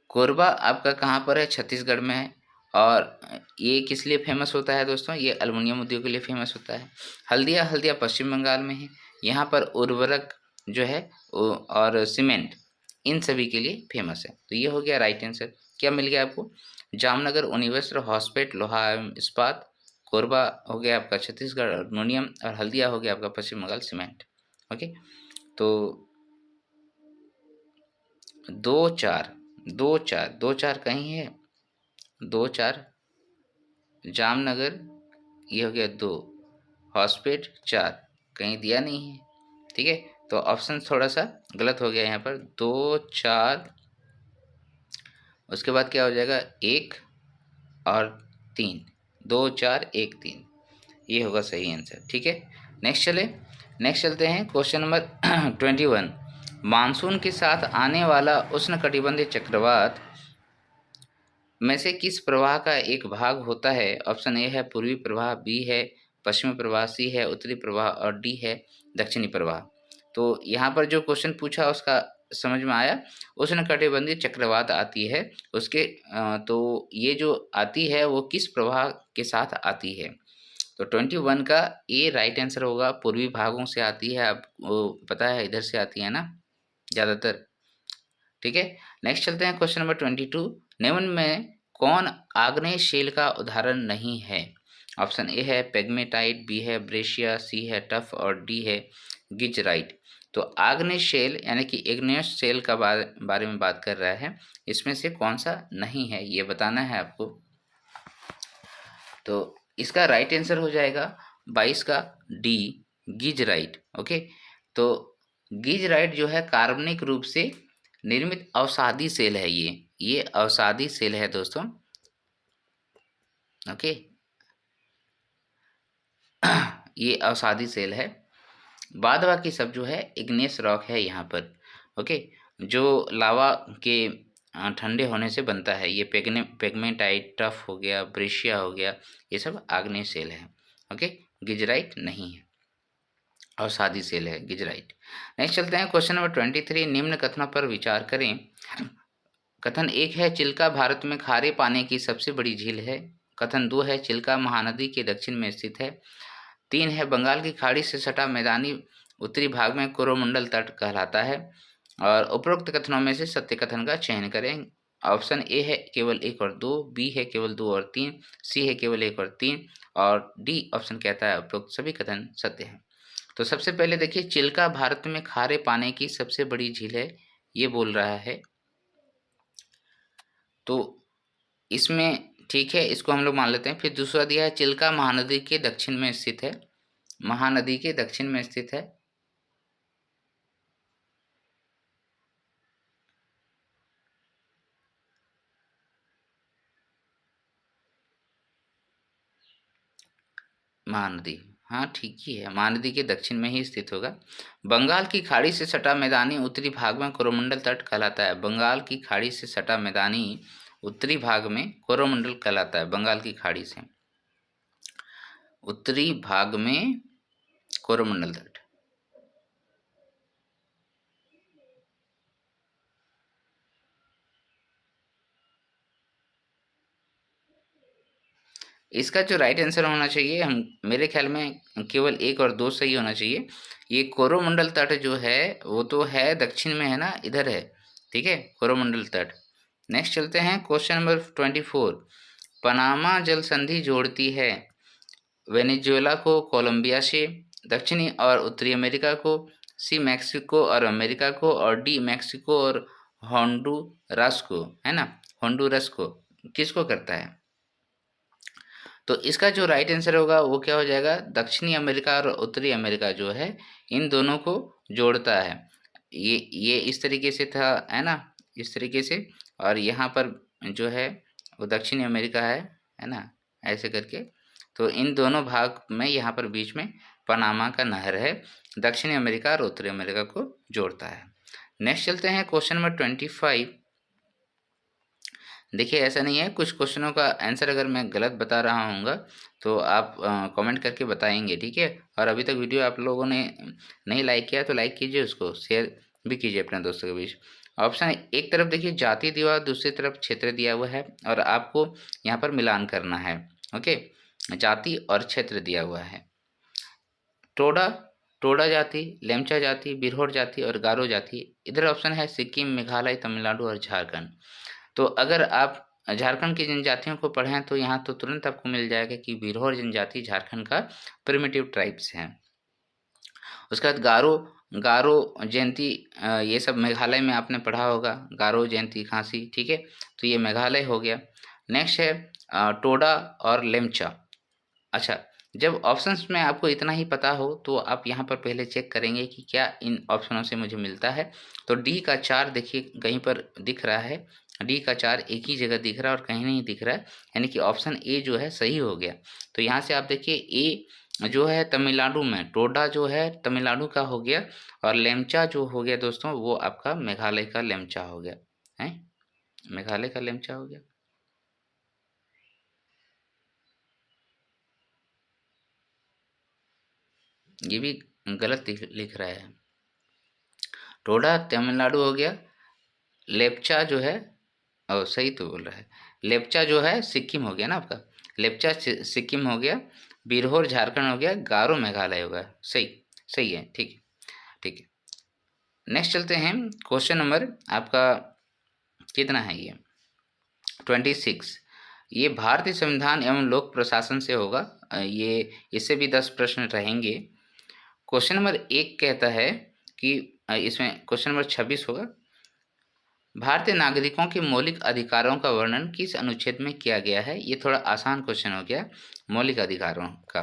कोरबा आपका कहाँ पर है? छत्तीसगढ़ में है। और ये किस लिए फेमस होता है दोस्तों? ये एल्युमिनियम उद्योग के लिए फेमस होता है। हल्दिया, हल्दिया पश्चिम बंगाल में है। यहाँ पर उर्वरक जो है और सीमेंट, इन सभी के लिए फेमस है। तो ये हो गया राइट आंसर। क्या मिल गया आपको? जामनगर ऊनी वस्त्र, हॉस्पेट लोहा एवं इस्पात, कोरबा हो गया आपका छत्तीसगढ़ एल्युमिनियम, और हल्दिया हो गया आपका पश्चिम बंगाल सीमेंट। ओके, तो 2-4 कहीं है, 2-4 जामनगर, ये हो गया 2, हॉस्पेट 4, कहीं दिया नहीं है। ठीक है, तो ऑप्शन थोड़ा सा गलत हो गया यहाँ पर। 2-4, उसके बाद क्या हो जाएगा? 1 और 3, 2-4-1-3, ये होगा सही आंसर। ठीक है, नेक्स्ट चलते हैं क्वेश्चन नंबर 21। मानसून के साथ आने वाला उष्णकटिबंधीय चक्रवात में से किस प्रवाह का एक भाग होता है? ऑप्शन ए है पूर्वी प्रवाह, बी है पश्चिमी प्रवाह, सी है उत्तरी प्रवाह और डी है दक्षिणी प्रवाह। तो यहाँ पर जो क्वेश्चन पूछा उसका समझ में आया। उष्णकटिबंधीय चक्रवात आती है, उसके तो ये जो आती है वो किस प्रवाह के साथ आती है? तो 21 का ए राइट आंसर होगा। पूर्वी भागों से आती है, आपको पता है इधर से आती है ना ज़्यादातर। ठीक है, नेक्स्ट चलते हैं क्वेश्चन नंबर 22। निम्न में कौन आग्नेय शेल का उदाहरण नहीं है? ऑप्शन ए है पेग्मेटाइट, बी है ब्रेशिया, सी है टफ और डी है गिजराइट। तो आग्नेय शेल यानी कि इग्नियस शेल का बारे में बात कर रहा है, इसमें से कौन सा नहीं है ये बताना है आपको। तो इसका राइट आंसर हो जाएगा 22 का डी, गिजराइट। ओके, तो गिजराइट जो है कार्बनिक रूप से निर्मित अवसादी सेल है, ये अवसादी सेल है दोस्तों। ओके, ये अवसादी सेल है। बाद बाकी सब जो है इग्नेस रॉक है यहाँ पर। ओके, जो लावा के ठंडे होने से बनता है, ये पेगमेटाइट, टफ हो गया, ब्रेशिया हो गया, ये सब आग्नेय सेल है। ओके, गिजराइट नहीं है, अवसादी सेल है गिजराइट। नेक्स्ट चलते हैं क्वेश्चन नंबर 23। निम्न कथनों पर विचार करें। कथन 1 है चिल्का भारत में खारे पानी की सबसे बड़ी झील है। कथन 2 है चिल्का महानदी के दक्षिण में स्थित है। 3 है बंगाल की खाड़ी से सटा मैदानी उत्तरी भाग में कोरोमंडल तट कहलाता है। और उपरोक्त कथनों में से सत्य कथन का चयन करें। ऑप्शन ए है केवल 1 और 2, बी है केवल 2 और 3, सी है केवल 1 और 3 और डी ऑप्शन कहता है उपरोक्त सभी कथन सत्य हैं। तो सबसे पहले देखिए, चिल्का भारत में खारे पानी की सबसे बड़ी झील है, ये बोल रहा है। तो इसमें ठीक है, इसको हम लोग मान लेते हैं। फिर दूसरा दिया है चिल्का महानदी के दक्षिण में स्थित है, महानदी के दक्षिण में स्थित है। महानदी, हाँ ठीक ही है, महानदी के दक्षिण में ही स्थित होगा। बंगाल की खाड़ी से सटा मैदानी उत्तरी भाग में कोरोमंडल तट कहलाता है। बंगाल की खाड़ी से सटा मैदानी उत्तरी भाग में कोरोमंडल कहलाता है। बंगाल की खाड़ी से उत्तरी भाग में कोरोमंडल तट। इसका जो राइट आंसर होना चाहिए, हम मेरे ख्याल में केवल 1 और 2 सही होना चाहिए। ये कोरोमंडल तट जो है वो तो है दक्षिण में है ना, इधर है, ठीक है, कोरोमंडल तट। नेक्स्ट चलते हैं क्वेश्चन नंबर 24। पनामा जल संधि जोड़ती है वेनेजुएला को कोलंबिया से, दक्षिणी और उत्तरी अमेरिका को, सी मैक्सिको और अमेरिका को, और डी मैक्सिको और होंडुरास को, है ना, होंडुरस को किसको करता है। तो इसका जो राइट आंसर होगा वो क्या हो जाएगा, दक्षिणी अमेरिका और उत्तरी अमेरिका जो है इन दोनों को जोड़ता है। ये इस तरीके से था, है ना, इस तरीके से, और यहाँ पर जो है वो दक्षिणी अमेरिका है ना, ऐसे करके। तो इन दोनों भाग में यहाँ पर बीच में पनामा का नहर है, दक्षिणी अमेरिका और उत्तरी अमेरिका को जोड़ता है। नेक्स्ट चलते हैं क्वेश्चन नंबर 25। देखिए ऐसा नहीं है, कुछ क्वेश्चनों का आंसर अगर मैं गलत बता रहा हूँगा तो आप कमेंट करके बताएंगे, ठीक है। और अभी तक वीडियो आप लोगों ने नहीं लाइक किया तो लाइक कीजिए, उसको शेयर भी कीजिए अपने दोस्तों के बीच। ऑप्शन एक तरफ देखिए जाति दिया, दूसरी तरफ क्षेत्र दिया हुआ है और आपको यहाँ पर मिलान करना है। ओके, जाति और क्षेत्र दिया हुआ है। टोडा जाति, लेमचा जाति, बिरहोर जाति और गारो जाति। इधर ऑप्शन है सिक्किम, मेघालय, तमिलनाडु और झारखंड। तो अगर आप झारखंड की जनजातियों को पढ़ें तो यहाँ तो तुरंत आपको मिल जाएगा कि बिरहोर जनजाति झारखंड का प्रिमिटिव ट्राइब्स हैं। उसके बाद गारो, गारो जयंती, ये सब मेघालय में आपने पढ़ा होगा, गारो जयंती खांसी, ठीक है, तो ये मेघालय हो गया। नेक्स्ट है टोडा और लेमचा। अच्छा, जब ऑप्शंस में आपको इतना ही पता हो तो आप यहाँ पर पहले चेक करेंगे कि क्या इन ऑप्शनों से मुझे मिलता है। तो डी का 4 देखिए कहीं पर दिख रहा है, डी का 4 एक ही जगह दिख रहा है और कहीं नहीं दिख रहा है, यानी कि ऑप्शन ए जो है सही हो गया। तो यहाँ से आप देखिए ए जो है तमिलनाडु में, टोडा जो है तमिलनाडु का हो गया, और लेमचा जो हो गया दोस्तों वो आपका मेघालय का लेमचा हो गया है, मेघालय का लेमचा हो गया। ये भी गलत लिख रहा है, टोडा तमिलनाडु हो गया, लेप्चा जो है, और सही तो बोल रहा है, लेप्चा जो है सिक्किम हो गया ना आपका, लेप्चा सिक्किम हो गया, बिरहोर झारखंड हो गया, गारो मेघालय हो गया। सही, सही है, ठीक है, ठीक है। नेक्स्ट चलते हैं क्वेश्चन नंबर आपका कितना है ये 26। ये भारतीय संविधान एवं लोक प्रशासन से होगा, ये इससे भी 10 प्रश्न रहेंगे। क्वेश्चन नंबर 1 कहता है कि इसमें क्वेश्चन नंबर 26 होगा। भारतीय नागरिकों के मौलिक अधिकारों का वर्णन किस अनुच्छेद में किया गया है? ये थोड़ा आसान क्वेश्चन हो गया, मौलिक अधिकारों का।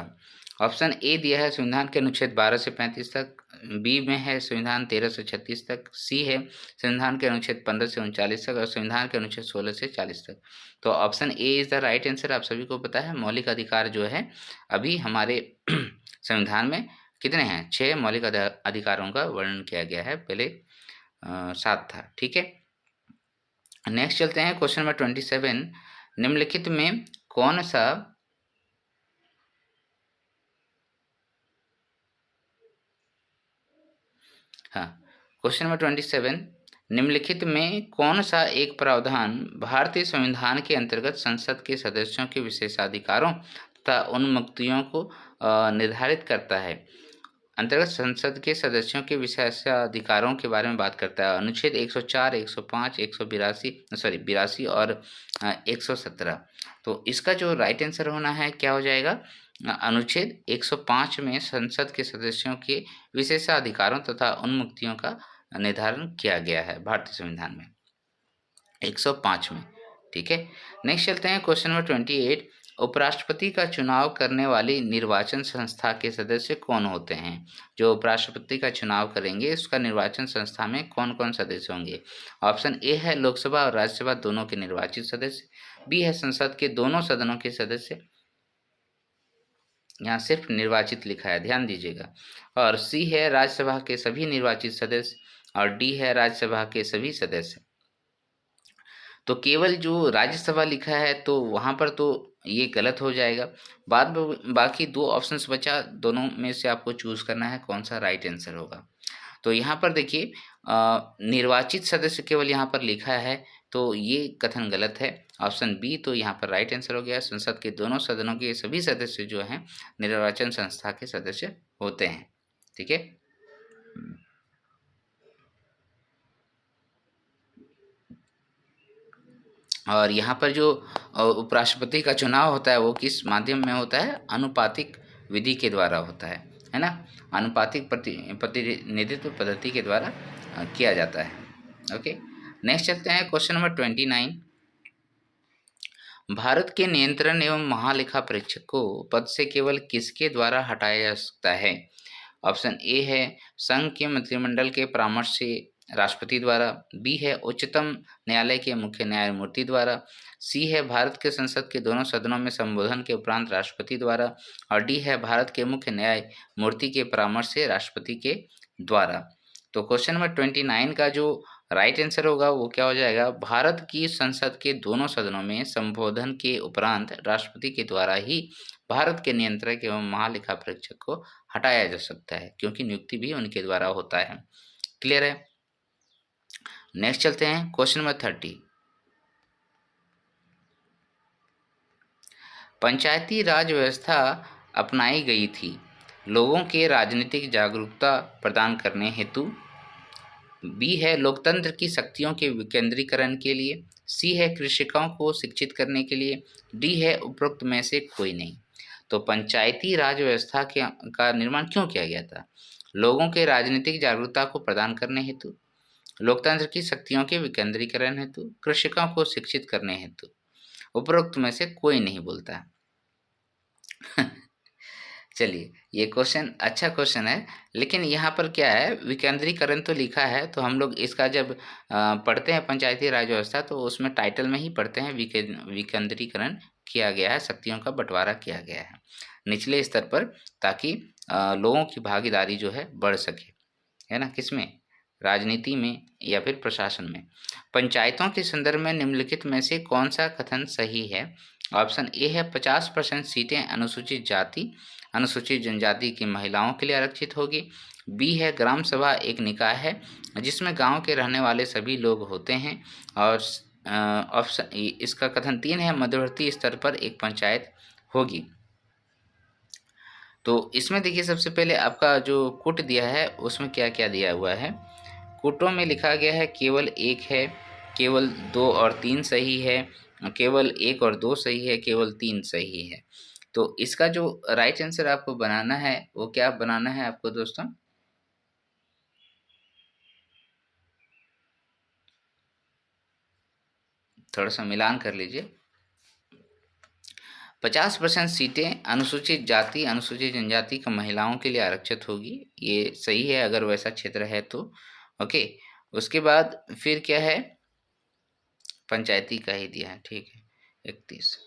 ऑप्शन ए दिया है संविधान के अनुच्छेद 12 से 35 तक, बी में है संविधान 13 से 36 तक, सी है संविधान के अनुच्छेद 15 से 39 तक और संविधान के अनुच्छेद 16 से 40 तक। तो option A is the right answer. आप सभी को पता है मौलिक अधिकार जो है अभी हमारे संविधान में कितने हैं? 6 मौलिक अधिकारों का वर्णन किया गया है, पहले 7 था। ठीक है, नेक्स्ट चलते हैं क्वेश्चन नंबर 27। निम्नलिखित में कौन सा क्वेश्चन नंबर 27, निम्नलिखित में कौन सा एक प्रावधान भारतीय संविधान के अंतर्गत संसद के सदस्यों के विशेषाधिकारों तथा उन्मुक्तियों को निर्धारित करता है? अंतर्गत संसद के सदस्यों के विशेषाधिकारों के बारे में बात करता है। अनुच्छेद 104, 105, 182 और 117। तो इसका जो राइट आंसर होना है क्या हो जाएगा? अनुच्छेद 105 में संसद के सदस्यों के विशेषाधिकारों तथा उन्मुक्तियों का निर्धारण किया गया है भारतीय संविधान में, 105 में। ठीक है, नेक्स्ट चलते हैं क्वेश्चन नंबर 28। उपराष्ट्रपति का चुनाव करने वाली निर्वाचन संस्था के सदस्य कौन होते हैं? जो उपराष्ट्रपति का चुनाव करेंगे उसका निर्वाचन संस्था में कौन कौन सदस्य होंगे? ऑप्शन ए है लोकसभा और राज्यसभा दोनों के निर्वाचित सदस्य, बी है संसद के दोनों सदनों के सदस्य, यहाँ सिर्फ निर्वाचित लिखा है ध्यान दीजिएगा, और सी है राज्यसभा के सभी निर्वाचित सदस्य, और डी है राज्यसभा के सभी सदस्य। तो केवल जो राज्यसभा लिखा है तो वहाँ पर तो ये गलत हो जाएगा। बाकी 2 ऑप्शंस बचा, दोनों में से आपको चूज़ करना है कौन सा राइट आंसर होगा। तो यहाँ पर देखिए निर्वाचित सदस्य केवल यहाँ पर लिखा है, तो ये कथन गलत है। ऑप्शन बी तो यहाँ पर राइट आंसर हो गया। संसद के दोनों सदनों के सभी सदस्य जो हैं निर्वाचन संस्था के सदस्य होते हैं। ठीक है, और यहाँ पर जो उपराष्ट्रपति का चुनाव होता है वो किस माध्यम में होता है? अनुपातिक विधि के द्वारा होता है ना, अनुपातिक प्रतिनिधित्व पद्धति के द्वारा किया जाता है। ओके, नेक्स्ट चलते हैं क्वेश्चन नंबर 29। भारत के नियंत्रण एवं महालेखा परीक्षक को पद से केवल किसके द्वारा हटाया जा सकता है? ऑप्शन ए है संघ के मंत्रिमंडल के परामर्श से राष्ट्रपति द्वारा, बी है उच्चतम न्यायालय के मुख्य न्यायमूर्ति द्वारा, सी है भारत के संसद के दोनों सदनों में संबोधन के उपरांत राष्ट्रपति द्वारा, और डी है भारत के मुख्य न्यायमूर्ति के परामर्श से राष्ट्रपति के द्वारा। तो क्वेश्चन नंबर 29 का जो राइट आंसर होगा वो क्या हो जाएगा? भारत की संसद के दोनों सदनों में संबोधन के उपरांत राष्ट्रपति के द्वारा ही भारत के नियंत्रक एवं महालेखा परीक्षक को हटाया जा सकता है, क्योंकि नियुक्ति भी उनके द्वारा होता है। क्लियर है? नेक्स्ट चलते हैं क्वेश्चन नंबर 30। पंचायती राज व्यवस्था अपनाई गई थी लोगों के राजनीतिक जागरूकता प्रदान करने हेतु, बी है लोकतंत्र की शक्तियों के विकेंद्रीकरण के लिए, सी है कृषकों को शिक्षित करने के लिए, डी है उपरोक्त में से कोई नहीं। तो पंचायती राज व्यवस्था का निर्माण क्यों किया गया था? लोगों के राजनीतिक जागरूकता को प्रदान करने हेतु, लोकतंत्र की शक्तियों के विकेंद्रीकरण हेतु, कृषकों को शिक्षित करने हेतु। उपरोक्त में से कोई नहीं बोलता। चलिए, ये क्वेश्चन अच्छा क्वेश्चन है, लेकिन यहाँ पर क्या है, विकेंद्रीकरण तो लिखा है, तो हम लोग इसका जब पढ़ते हैं पंचायती राज व्यवस्था तो उसमें टाइटल में ही पढ़ते हैं विकेंद्रीकरण किया गया है, शक्तियों का बंटवारा किया गया है निचले स्तर पर, ताकि लोगों की भागीदारी जो है बढ़ सके, है ना, किसमें? राजनीति में या फिर प्रशासन में। पंचायतों के संदर्भ में निम्नलिखित में से कौन सा कथन सही है? ऑप्शन ए है 50% सीटें अनुसूचित जाति अनुसूचित जनजाति की महिलाओं के लिए आरक्षित होगी, बी है ग्राम सभा एक निकाय है जिसमें गांव के रहने वाले सभी लोग होते हैं, और ऑप्शन इसका कथन 3 है मध्यवर्ती स्तर पर एक पंचायत होगी। तो इसमें देखिए सबसे पहले आपका जो कूट दिया है उसमें क्या क्या दिया हुआ है? कूटों में लिखा गया है केवल 1 है, केवल 2 और 3 सही है, केवल 1 और 2 सही है, केवल 3 सही है। तो इसका जो राइट आंसर आपको बनाना है वो क्या बनाना है आपको दोस्तों? थोड़ा सा मिलान कर लीजिए। 50% सीटें अनुसूचित जाति अनुसूचित जनजाति की महिलाओं के लिए आरक्षित होगी, ये सही है अगर वैसा क्षेत्र है तो। ओके, उसके बाद फिर क्या है, पंचायती का ही दिया है, ठीक है। 31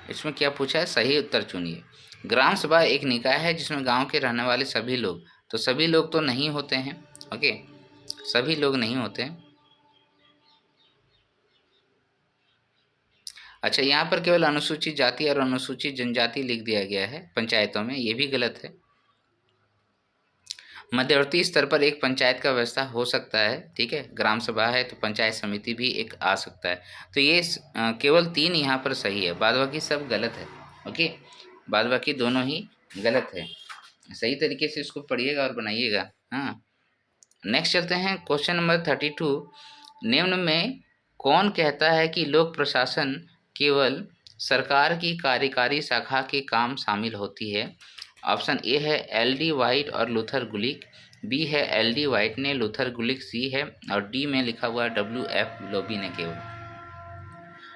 इसमें क्या पूछा है, सही उत्तर चुनिए। ग्राम सभा एक निकाय है जिसमें गांव के रहने वाले सभी लोग, तो सभी लोग तो नहीं होते हैं। ओके, सभी लोग नहीं होते हैं। अच्छा, यहाँ पर केवल अनुसूचित जाति और अनुसूचित जनजाति लिख दिया गया है पंचायतों में, ये भी गलत है। मध्यवर्ती स्तर पर एक पंचायत का व्यवस्था हो सकता है, ठीक है। ग्राम सभा है तो पंचायत समिति भी एक आ सकता है। तो ये केवल 3 यहाँ पर सही है, बाद बाकी सब गलत है। ओके, बाद बाकी दोनों ही गलत है। सही तरीके से इसको पढ़िएगा और बनाइएगा। हाँ, नेक्स्ट चलते हैं क्वेश्चन नंबर 32। निम्न में कौन कहता है कि लोक प्रशासन केवल सरकार की कार्यकारी शाखा के काम शामिल होती है? ऑप्शन ए है एल.डी. वाइट और लूथर गुलिक, बी है एल.डी. वाइट ने लूथर गुलिक, सी है और डी में लिखा हुआ W.F. लोबी ने केवल।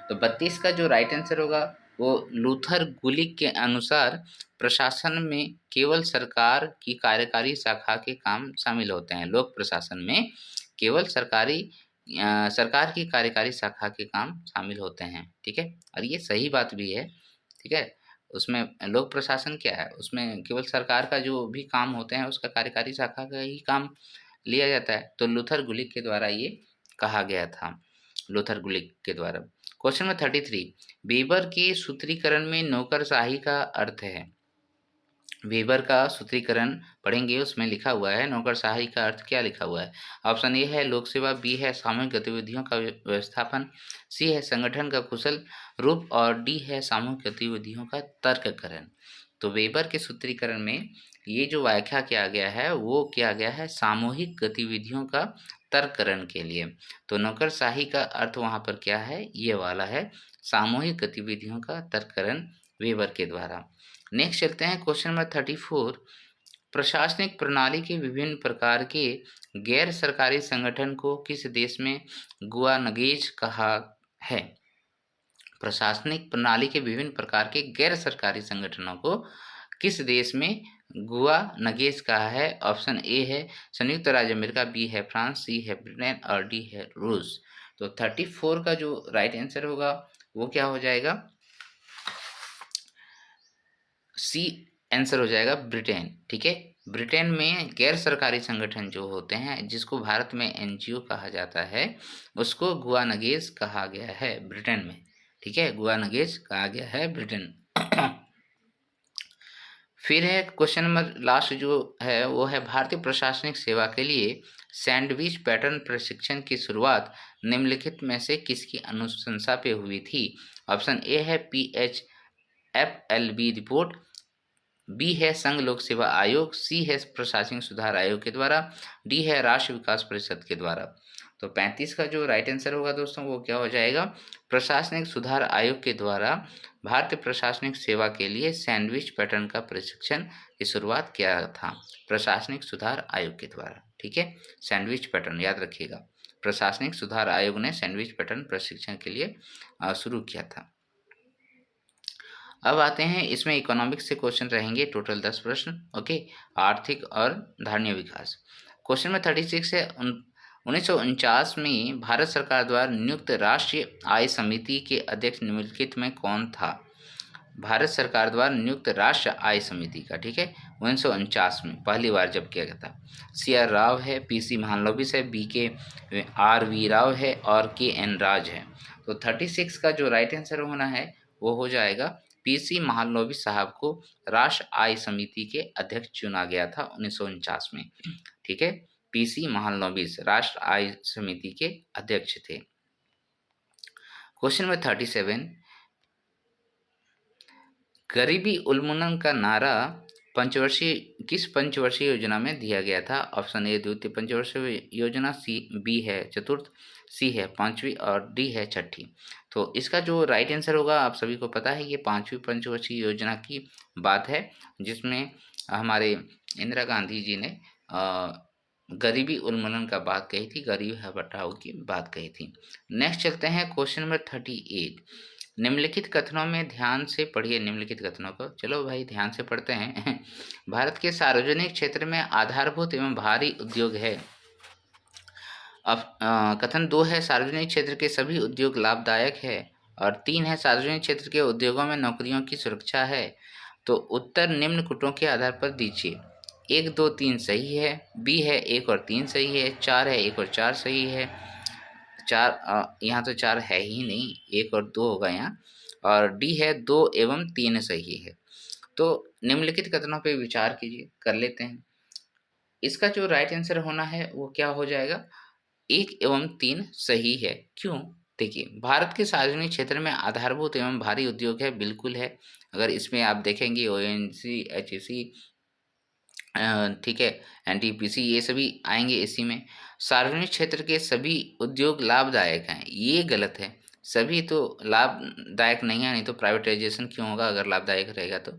तो 32 का जो राइट आंसर होगा वो लूथर गुलिक के अनुसार प्रशासन में केवल सरकार की कार्यकारी शाखा के काम शामिल होते हैं। लोक प्रशासन में केवल सरकार की कार्यकारी शाखा के काम शामिल होते हैं, ठीक है। और ये सही बात भी है, ठीक है। उसमें लोक प्रशासन क्या है, उसमें केवल सरकार का जो भी काम होते हैं उसका कार्यकारी शाखा का ही काम लिया जाता है। तो लूथर गुलिक के द्वारा ये कहा गया था, लूथर गुलिक के द्वारा। क्वेश्चन नंबर 33, वेबर के सूत्रीकरण में नौकरशाही का अर्थ है। वेबर का सूत्रीकरण पढ़ेंगे, उसमें लिखा हुआ है नौकरशाही का अर्थ क्या लिखा हुआ है। ऑप्शन ए है लोक सेवा, बी है सामूहिक गतिविधियों का व्यवस्थापन, सी है संगठन का कुशल रूप और डी है सामूहिक गतिविधियों का तर्ककरण। तो वेबर के सूत्रीकरण में ये जो व्याख्या किया गया है वो किया गया है सामूहिक गतिविधियों का तर्ककरण के लिए। तो नौकरशाही का अर्थ वहाँ पर क्या है, ये वाला है सामूहिक गतिविधियों का तर्ककरण वेबर के द्वारा। नेक्स्ट चलते हैं क्वेश्चन नंबर 34। प्रशासनिक प्रणाली के विभिन्न प्रकार के गैर सरकारी संगठन को किस देश में गुआनगेज कहा है? प्रशासनिक प्रणाली के विभिन्न प्रकार के गैर सरकारी संगठनों को किस देश में गुआनगेज कहा है? ऑप्शन ए है संयुक्त राज्य अमेरिका, बी है फ्रांस, सी है ब्रिटेन और डी है रूस। तो 34 का जो राइट आंसर होगा वो क्या हो जाएगा, सी आंसर हो जाएगा ब्रिटेन, ठीक है। ब्रिटेन में गैर सरकारी संगठन जो होते हैं जिसको भारत में एनजीओ कहा जाता है उसको गुआनगेज कहा गया है ब्रिटेन में, ठीक है। गुआनगेज कहा गया है ब्रिटेन। फिर है क्वेश्चन नंबर लास्ट जो है वो है भारतीय प्रशासनिक सेवा के लिए सैंडविच पैटर्न प्रशिक्षण की शुरुआत निम्नलिखित में से किसकी अनुशंसा पे हुई थी? ऑप्शन ए है PHFLB रिपोर्ट, बी है संघ लोक सेवा आयोग, सी है प्रशासनिक सुधार आयोग के द्वारा, डी है राष्ट्रीय विकास परिषद के द्वारा। तो 35 का जो राइट आंसर होगा दोस्तों वो क्या हो जाएगा, प्रशासनिक सुधार आयोग के द्वारा भारतीय प्रशासनिक सेवा के लिए सैंडविच पैटर्न का प्रशिक्षण की शुरुआत किया था प्रशासनिक सुधार आयोग के द्वारा, ठीक है। सैंडविच पैटर्न याद रखिएगा, प्रशासनिक सुधार आयोग ने सैंडविच पैटर्न प्रशिक्षण के लिए शुरू किया था। अब आते हैं इसमें इकोनॉमिक्स से क्वेश्चन रहेंगे, टोटल 10 प्रश्न। ओके, आर्थिक और धारणीय विकास। क्वेश्चन में 36 है 1949 में भारत सरकार द्वारा नियुक्त राष्ट्रीय आय समिति के अध्यक्ष निम्नलिखित में कौन था? भारत सरकार द्वारा नियुक्त राष्ट्रीय आय समिति का, ठीक है, 1949 में पहली बार जब किया गया था। CR राव है, PC महालनोबिस है, BKRV राव है और KN राज है। तो 36 का जो राइट आंसर होना है वो हो जाएगा PC महालनोबिस साहब को राष्ट्र आय समिति के अध्यक्ष चुना गया था 1949 में, ठीक है। PC महालनोबिस राष्ट्र आय समिति के अध्यक्ष थे। क्वेश्चन नंबर 37, गरीबी उन्मूलन का नारा किस पंचवर्षीय योजना में दिया गया था? ऑप्शन ए द्वितीय पंचवर्षीय योजना, बी है चतुर्थ, सी है पांचवी और डी है छठी। तो इसका जो राइट आंसर होगा आप सभी को पता है ये पांचवी पंचवर्षीय योजना की बात है जिसमें हमारे इंदिरा गांधी जी ने गरीबी उन्मूलन का बात कही थी, गरीबी हटाओ की बात कही थी। नेक्स्ट चलते हैं क्वेश्चन नंबर 38। निम्नलिखित कथनों में ध्यान से पढ़िए निम्नलिखित कथनों को। चलो भाई ध्यान से पढ़ते हैं। भारत के सार्वजनिक क्षेत्र में आधारभूत एवं भारी उद्योग है। अब कथन 2 है सार्वजनिक क्षेत्र के सभी उद्योग लाभदायक है, और 3 है सार्वजनिक क्षेत्र के उद्योगों में नौकरियों की सुरक्षा है। तो उत्तर निम्न कुटों के आधार पर दीजिए। 1, 2, 3 सही है, बी है 1 और 3 सही है, 4 है 1 और 4 सही है, 4 यहाँ तो 4 है ही नहीं, 1 और 2 होगा यहाँ, और डी है 2 एवं 3 सही है। तो निम्नलिखित कथनों पर विचार कीजिए, कर लेते हैं। इसका जो राइट आंसर होना है वो क्या हो जाएगा, 1 एवं 3 सही है। क्यों? देखिए, भारत के सार्वजनिक क्षेत्र में आधारभूत एवं भारी उद्योग है, बिल्कुल है। अगर इसमें आप देखेंगे ओएनजीसी, एचईसी, ठीक है, एनटीपीसी, ये सभी आएंगे इसी में। सार्वजनिक क्षेत्र के सभी उद्योग लाभदायक हैं, ये गलत है। सभी तो लाभदायक नहीं है, नहीं तो प्राइवेटाइजेशन क्यों होगा अगर लाभदायक रहेगा तो।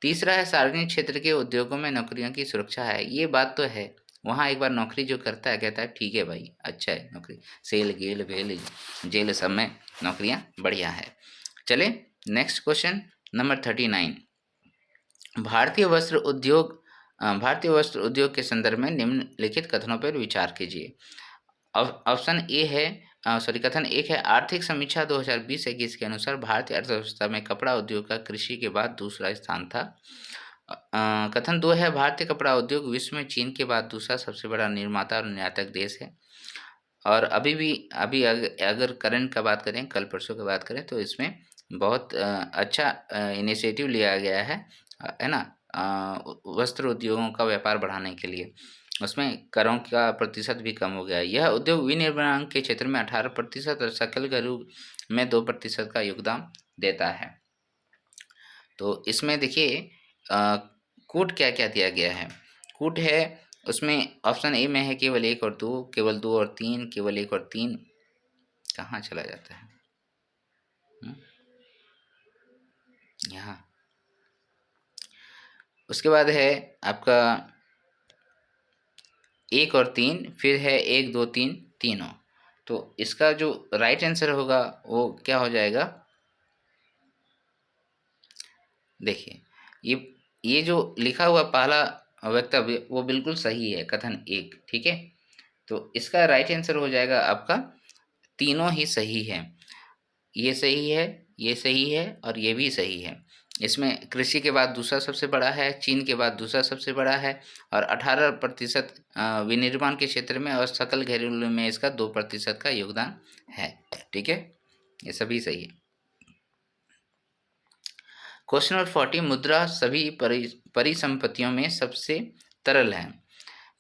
तीसरा है सार्वजनिक क्षेत्र के उद्योगों में नौकरियों की सुरक्षा है, ये बात तो है। वहाँ एक बार नौकरी जो करता है कहता है ठीक है भाई, अच्छा है नौकरी, सेल गेल वेल जेल सब में नौकरियाँ बढ़िया है। चले नेक्स्ट क्वेश्चन नंबर 39। भारतीय वस्त्र उद्योग के संदर्भ में निम्नलिखित कथनों पर विचार कीजिए। ऑप्शन ए है, कथन 1 है आर्थिक समीक्षा 2020-21 के अनुसार भारतीय अर्थव्यवस्था में कपड़ा उद्योग का कृषि के बाद दूसरा स्थान था। कथन 2 है भारतीय कपड़ा उद्योग विश्व में चीन के बाद दूसरा सबसे बड़ा निर्माता और निर्यातक देश है। और अभी अगर करंट का बात करें, कल परसों की बात करें, तो इसमें बहुत अच्छा इनिशिएटिव लिया गया है ना, वस्त्र उद्योगों का व्यापार बढ़ाने के लिए। उसमें करों का प्रतिशत भी कम हो गया है। यह उद्योग विनिर्माण के क्षेत्र में 18% और सकल घरेलू में 2% का योगदान देता है। तो इसमें देखिए कूट क्या क्या दिया गया है। कूट है उसमें ऑप्शन ए में है केवल 1 और 2, केवल 2 और 3, केवल 1 और 3, कहाँ चला जाता है यहाँ। उसके बाद है आपका 1 और 3, फिर है 1, 2, 3 तीनों। तो इसका जो राइट आंसर होगा वो क्या हो जाएगा, देखिए ये जो लिखा हुआ पहला वक्तव्य वो बिल्कुल सही है, कथन 1, ठीक है। तो इसका राइट आंसर हो जाएगा आपका तीनों ही सही है। ये सही है, ये सही है और ये भी सही है। इसमें कृषि के बाद दूसरा सबसे बड़ा है, चीन के बाद दूसरा सबसे बड़ा है, और 18% विनिर्माण के क्षेत्र में और सकल घरेलू में इसका 2% का योगदान है, ठीक है। ये सभी सही है। Question number 40। मुद्रा सभी परिसंपत्तियों में सबसे तरल है।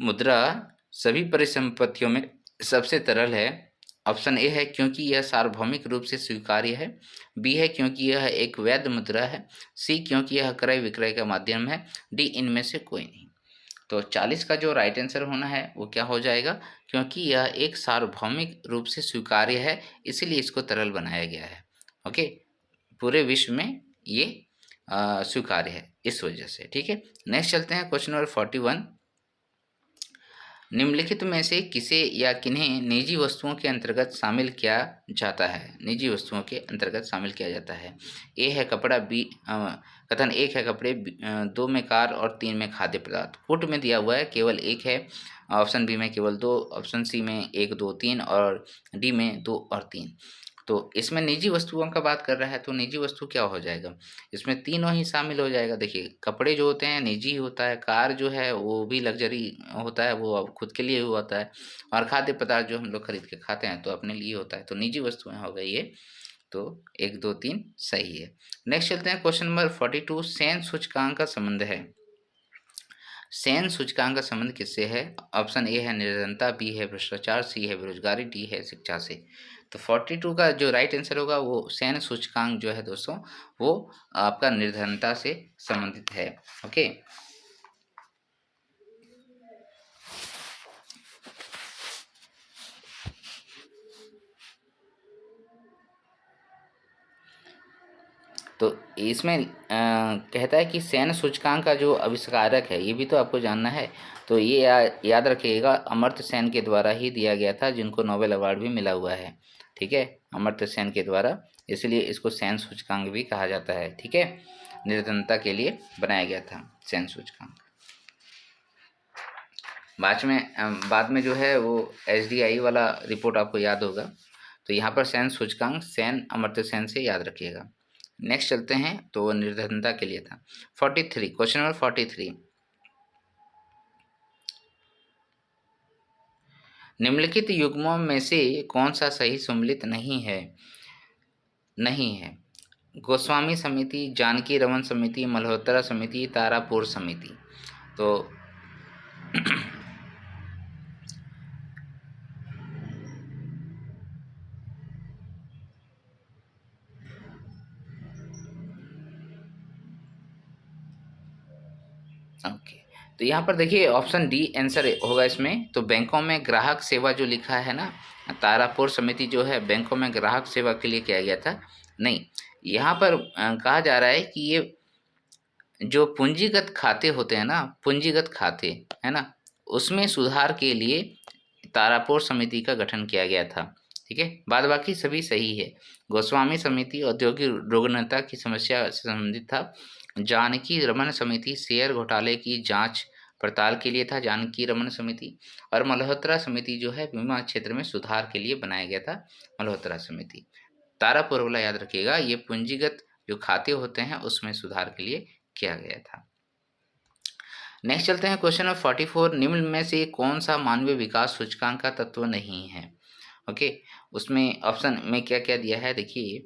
मुद्रा सभी परिसंपत्तियों में सबसे तरल है। ऑप्शन ए है क्योंकि यह सार्वभौमिक रूप से स्वीकार्य है, बी है क्योंकि यह एक वैध मुद्रा है, सी क्योंकि यह क्रय विक्रय का माध्यम है, डी इनमें से कोई नहीं। तो 40 का जो राइट आंसर होना है वो क्या हो जाएगा, क्योंकि यह एक सार्वभौमिक रूप से स्वीकार्य है इसीलिए इसको तरल बनाया गया है। ओके, पूरे विश्व में ये स्वीकार्य है इस वजह से, ठीक है। नेक्स्ट चलते हैं क्वेश्चन नंबर 41। निम्नलिखित में से किसे या किन्हें निजी वस्तुओं के अंतर्गत शामिल किया जाता है। निजी वस्तुओं के अंतर्गत शामिल किया जाता है। ए है कपड़ा, बी कथन 1 है कपड़े, 2 में कार और 3 में खाद्य पदार्थ। फुट में दिया हुआ है केवल 1 है, ऑप्शन बी में केवल 2, ऑप्शन सी में 1, 2, 3 और डी में 2 और 3। तो इसमें निजी वस्तुओं का बात कर रहा है तो निजी वस्तु क्या हो जाएगा, इसमें तीनों ही शामिल हो जाएगा। देखिए कपड़े जो होते हैं निजी होता है, कार जो है वो भी लग्जरी होता है, वो अब खुद के लिए होता है, और खाद्य पदार्थ जो हम लोग खरीद के खाते हैं तो अपने लिए होता है। तो निजी वस्तुएं हो गई ये, तो 1, 2, 3 सही है। नेक्स्ट चलते हैं क्वेश्चन नंबर 42। सेन सूचकांक का संबंध है। सेन सूचकांक का संबंध किससे है। ऑप्शन ए है निर्धनता, बी है भ्रष्टाचार, सी है बेरोजगारी, डी है शिक्षा से। तो 42 का जो राइट आंसर होगा वो सेन सूचकांक जो है दोस्तों वो आपका निर्धनता से संबंधित है। ओके, तो इसमें कहता है कि सैन्य सूचकांक का जो आविष्कारक है, ये भी तो आपको जानना है। तो ये याद रखिएगा, अमर्त्य सेन के द्वारा ही दिया गया था, जिनको नोबेल अवार्ड भी मिला हुआ है। ठीक है, अमर्त्य सेन के द्वारा, इसलिए इसको सैन्य सूचकांक भी कहा जाता है। ठीक है, निर्धनता के लिए बनाया गया था सैन्य सूचकांक। बाद में जो है वो SDI वाला रिपोर्ट आपको याद होगा। तो यहाँ पर सैन्य सूचकांक सेन, अमर्त्य सेन से याद रखिएगा। नेक्स्ट चलते हैं, तो वो निर्धनता के लिए था। 43, क्वेश्चन नंबर 43, निम्नलिखित युग्मों में से कौन सा सही सम्मिलित नहीं है? गोस्वामी समिति, जानकी रमन समिति, मल्होत्रा समिति, तारापुर समिति। तो ओके, तो यहाँ पर देखिए ऑप्शन डी आंसर होगा इसमें। तो बैंकों में ग्राहक सेवा जो लिखा है ना, तारापुर समिति जो है बैंकों में ग्राहक सेवा के लिए किया गया था। नहीं, यहाँ पर कहा जा रहा है कि ये जो पूंजीगत खाते होते हैं ना, पूंजीगत खाते है ना, उसमें सुधार के लिए तारापुर समिति का गठन किया गया था। ठीक है, बाद बाकी सभी सही है। गोस्वामी समिति औद्योगिक रुग्णता की समस्या से संबंधित था। जानकी रमन समिति शेयर घोटाले की जांच पड़ताल के लिए था, जानकी रमन समिति। और मल्होत्रा समिति जो है बीमा क्षेत्र में सुधार के लिए बनाया गया था, मल्होत्रा समिति। तारापुर वाला याद रखिएगा, ये पूंजीगत जो खाते होते हैं उसमें सुधार के लिए किया गया था। नेक्स्ट चलते हैं क्वेश्चन नंबर 44, निम्न में से कौन सा मानवीय विकास सूचकांक का तत्व नहीं है? ओके, उसमें ऑप्शन में क्या क्या दिया है देखिए।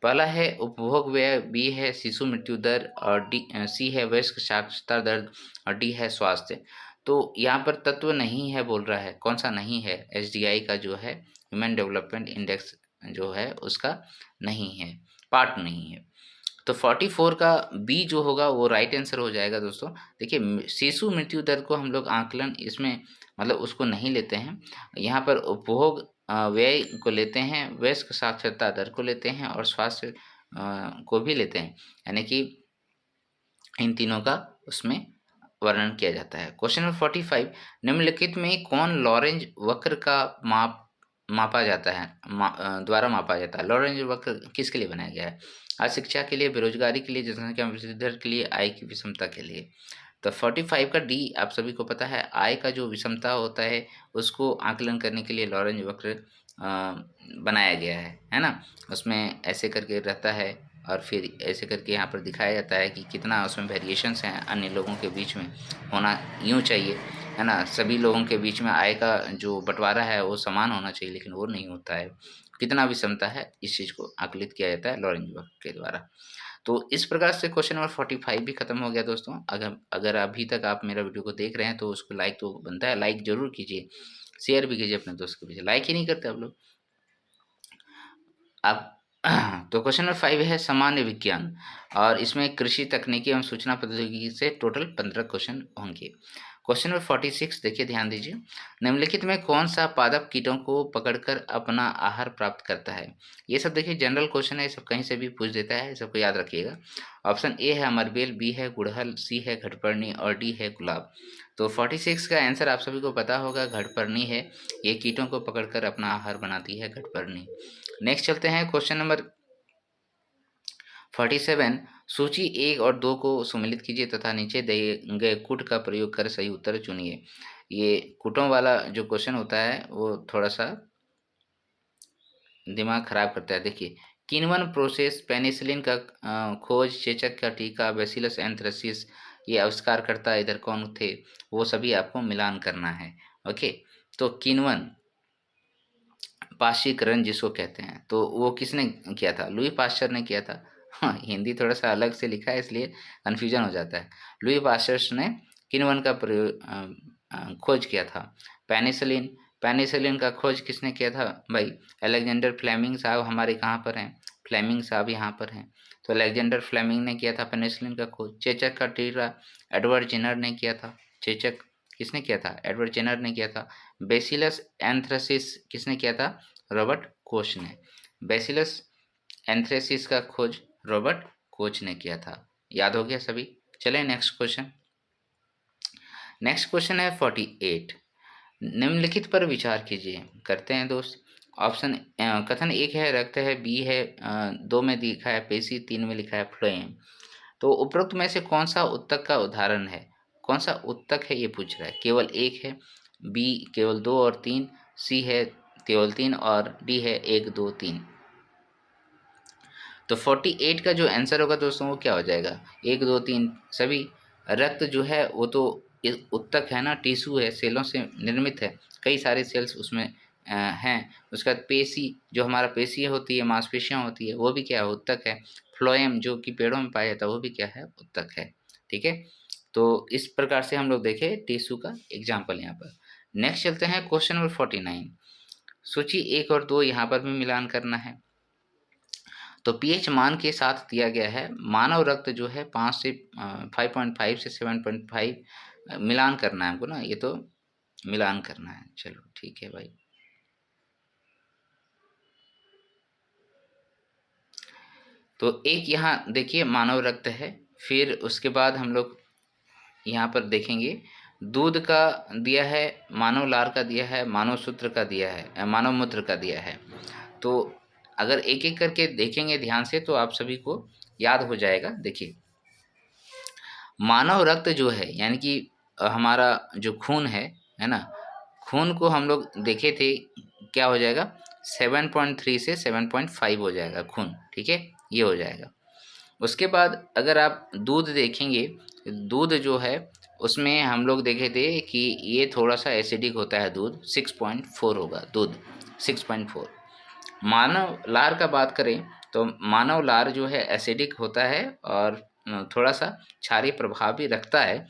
पहला है उपभोग व्यय, बी है शिशु मृत्यु दर, और सी है वयस्क साक्षरता दर, और डी है स्वास्थ्य। तो यहाँ पर तत्व नहीं है बोल रहा है, कौन सा नहीं है? SDI का जो है ह्यूमन डेवलपमेंट इंडेक्स जो है उसका नहीं है, पार्ट नहीं है। तो 44 का बी जो होगा वो राइट आंसर हो जाएगा दोस्तों। देखिए शिशु मृत्यु दर को हम लोग आकलन इसमें मतलब उसको नहीं लेते हैं, यहाँ पर उपभोग व्यय को लेते हैं, वयस्क साक्षरता दर को लेते हैं, और स्वास्थ्य को भी लेते हैं, यानी कि इन तीनों का उसमें वर्णन किया जाता है। क्वेश्चन नंबर 45, निम्नलिखित में कौन लॉरेंज वक्र का मापा जाता है, द्वारा मापा जाता है? लॉरेंज वक्र किसके लिए बनाया गया है? अशिक्षा के लिए, बेरोजगारी के लिए, जनसंख्या वृद्धि दर के लिए, आय की विषमता के लिए। तो 45 का डी आप सभी को पता है, आय का जो विषमता होता है उसको आकलन करने के लिए लॉरेंज वक्र बनाया गया है ना। उसमें ऐसे करके रहता है और फिर ऐसे करके यहाँ पर दिखाया जाता है कि कितना उसमें वेरिएशंस हैं अन्य लोगों के बीच में, होना यूँ चाहिए है ना। सभी लोगों के बीच में आय का जो बंटवारा है वो समान होना चाहिए, लेकिन वो नहीं होता है। कितना विषमता है इस चीज़ को आकलित किया जाता है लॉरेंज वक्र के द्वारा। तो इस प्रकार से क्वेश्चन नंबर 45 भी खत्म हो गया दोस्तों। अगर अभी तक आप मेरा वीडियो को देख रहे हैं तो उसको लाइक तो बनता है, लाइक जरूर कीजिए, शेयर भी कीजिए अपने दोस्त के पीछे। लाइक ही नहीं करते आप लोग। आप तो क्वेश्चन नंबर 5 है सामान्य विज्ञान, और इसमें कृषि तकनीकी एवं सूचना प्रौद्योगिकी से टोटल 15 क्वेश्चन होंगे। क्वेश्चन नंबर 46 देखिए, ध्यान दीजिए। निम्नलिखित में कौन सा पादप कीटों को पकड़कर अपना आहार प्राप्त करता है? ये सब देखिए जनरल क्वेश्चन है, ये सब कहीं से भी पूछ देता है, सबको याद रखिएगा। ऑप्शन ए है अमरबेल, बी है गुड़हल, सी है घटपर्णी, और डी है गुलाब। तो 46 का आंसर आप सभी को पता होगा, घटपर्णी है। ये कीटों को पकड़कर अपना आहार बनाती है, घटपर्णी। नेक्स्ट चलते हैं क्वेश्चन नंबर 47, सूची 1 और 2 को सम्मिलित कीजिए तथा नीचे दिए गए कूट का प्रयोग कर सही उत्तर चुनिए। ये कूटों वाला जो क्वेश्चन होता है वो थोड़ा सा दिमाग खराब करता है। देखिए, किण्वन प्रोसेस, पेनिसिलिन का खोज, चेचक का टीका, बैसिलस एंथ्रेसिस, ये आविष्कारकर्ता इधर कौन थे, वो सभी आपको मिलान करना है। ओके, तो किण्वन पाश्चीकरण जिसको कहते हैं, तो वो किसने किया था? लुई पाश्चर ने किया था। हाँ, हिंदी थोड़ा सा अलग से लिखा है इसलिए कन्फ्यूजन हो जाता है। लुई पाश्चर ने किण्वन का प्रयोग खोज किया था। पेनिसिलिन, पेनिसिलिन का खोज किसने किया था भाई? अलेक्जेंडर फ्लेमिंग साहब हमारे कहाँ पर हैं? फ्लेमिंग साहब यहाँ पर हैं। तो अलेक्जेंडर फ्लेमिंग ने किया था पेनिसिलिन का खोज। चेचक का टीका एडवर्ड जेनर ने किया था। चेचक किसने किया था? एडवर्ड जेनर ने किया था। बेसिलस एंथ्रेसिस किसने किया था? रॉबर्ट कोच ने। बेसिलस एंथ्रेसिस का खोज रॉबर्ट कोच ने किया था। याद हो गया सभी? चलें नेक्स्ट क्वेश्चन। नेक्स्ट क्वेश्चन है 48। निम्नलिखित पर विचार कीजिए। करते हैं दोस्त। ऑप्शन कथन 1 है रक्त है, बी है 2 में लिखा है पेशी, 3 में लिखा है फ्लोएम। तो उपरोक्त में से कौन सा उत्तक का उदाहरण है? कौन सा उत्तक है ये पूछ रहा है। केवल 1 है, बी केवल 2 और 3, सी है केवल 3 और डी है 1 2 3। तो 48 का जो आंसर होगा दोस्तों वो क्या हो जाएगा? 1 2 3 सभी। रक्त जो है वो तो उत्तक है ना, टिश्यू है, सेलों से निर्मित है, कई सारे सेल्स उसमें हैं। उसके बाद पेशी, जो हमारा पेशी होती है, मांसपेशियाँ होती है, वो भी क्या है? उत्तक है। फ्लोएम जो कि पेड़ों में पाया जाता है वो भी क्या है? उत्तक है। ठीक है, तो इस प्रकार से हम लोग देखें टिश्यू का एग्जाम्पल यहाँ पर। नेक्स्ट चलते हैं क्वेश्चन नंबर 49। सूची 1 और 2 यहाँ पर भी मिलान करना है। तो पीएच मान के साथ दिया गया है। मानव रक्त जो है 5 से 5.5 से 7.5 मिलान करना है हमको ना, ये तो मिलान करना है। चलो ठीक है भाई। तो एक यहाँ देखिए मानव रक्त है, फिर उसके बाद हम लोग यहाँ पर देखेंगे दूध का दिया है, मानव लार का दिया है, मानव सूत्र का दिया है, मानव मूत्र का दिया है। तो अगर एक एक करके देखेंगे ध्यान से तो आप सभी को याद हो जाएगा। देखिए मानव रक्त जो है यानी कि हमारा जो खून है ना, खून को हम लोग देखे थे क्या हो जाएगा? 7.3 से 7.5 हो जाएगा खून। ठीक है, ये हो जाएगा। उसके बाद अगर आप दूध देखेंगे, दूध जो है उसमें हम लोग देखे थे कि ये थोड़ा सा एसिडिक होता है दूध, 6.4 होगा दूध, 6.4। मानव लार का बात करें तो मानव लार जो है एसिडिक होता है और थोड़ा सा क्षारीय प्रभाव भी रखता है।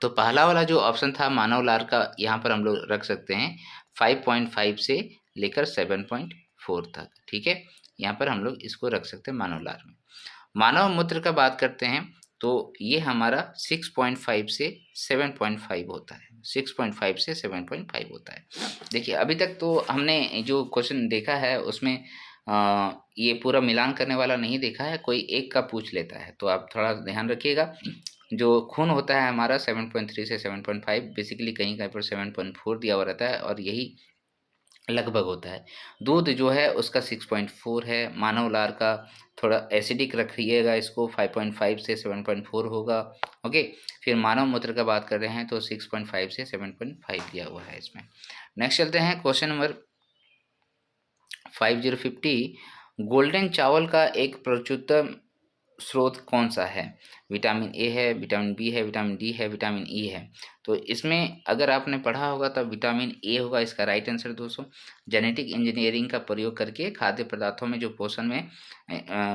तो पहला वाला जो ऑप्शन था मानव लार का, यहाँ पर हम लोग रख सकते हैं 5.5 से लेकर 7.4 तक। ठीक है, यहाँ पर हम लोग इसको रख सकते हैं मानव लार में। मानव मूत्र का बात करते हैं तो ये हमारा 6.5 से 7.5 होता है, 6.5 से 7.5 होता है। देखिए अभी तक तो हमने जो क्वेश्चन देखा है उसमें ये पूरा मिलान करने वाला नहीं देखा है, कोई एक का पूछ लेता है, तो आप थोड़ा ध्यान रखिएगा। जो खून होता है हमारा 7.3 से 7.5, बेसिकली कहीं कहीं पर 7.4 दिया हुआ रहता है और यही लगभग होता है। दूध जो है उसका 6.4 है, मानव लार का थोड़ा एसिडिक रखिएगा इसको, 5.5 से 7.4 होगा। ओके, फिर मानव मूत्र का बात कर रहे हैं तो 6.5 से 7.5 दिया हुआ है इसमें। नेक्स्ट चलते हैं क्वेश्चन नंबर 5050। गोल्डन चावल का एक प्रचुरतम स्रोत कौन सा है? विटामिन ए है, विटामिन बी है, विटामिन डी है, विटामिन ई है। तो इसमें अगर आपने पढ़ा होगा तो विटामिन ए होगा इसका राइट आंसर दोस्तों। जेनेटिक इंजीनियरिंग का प्रयोग करके खाद्य पदार्थों में जो पोषण में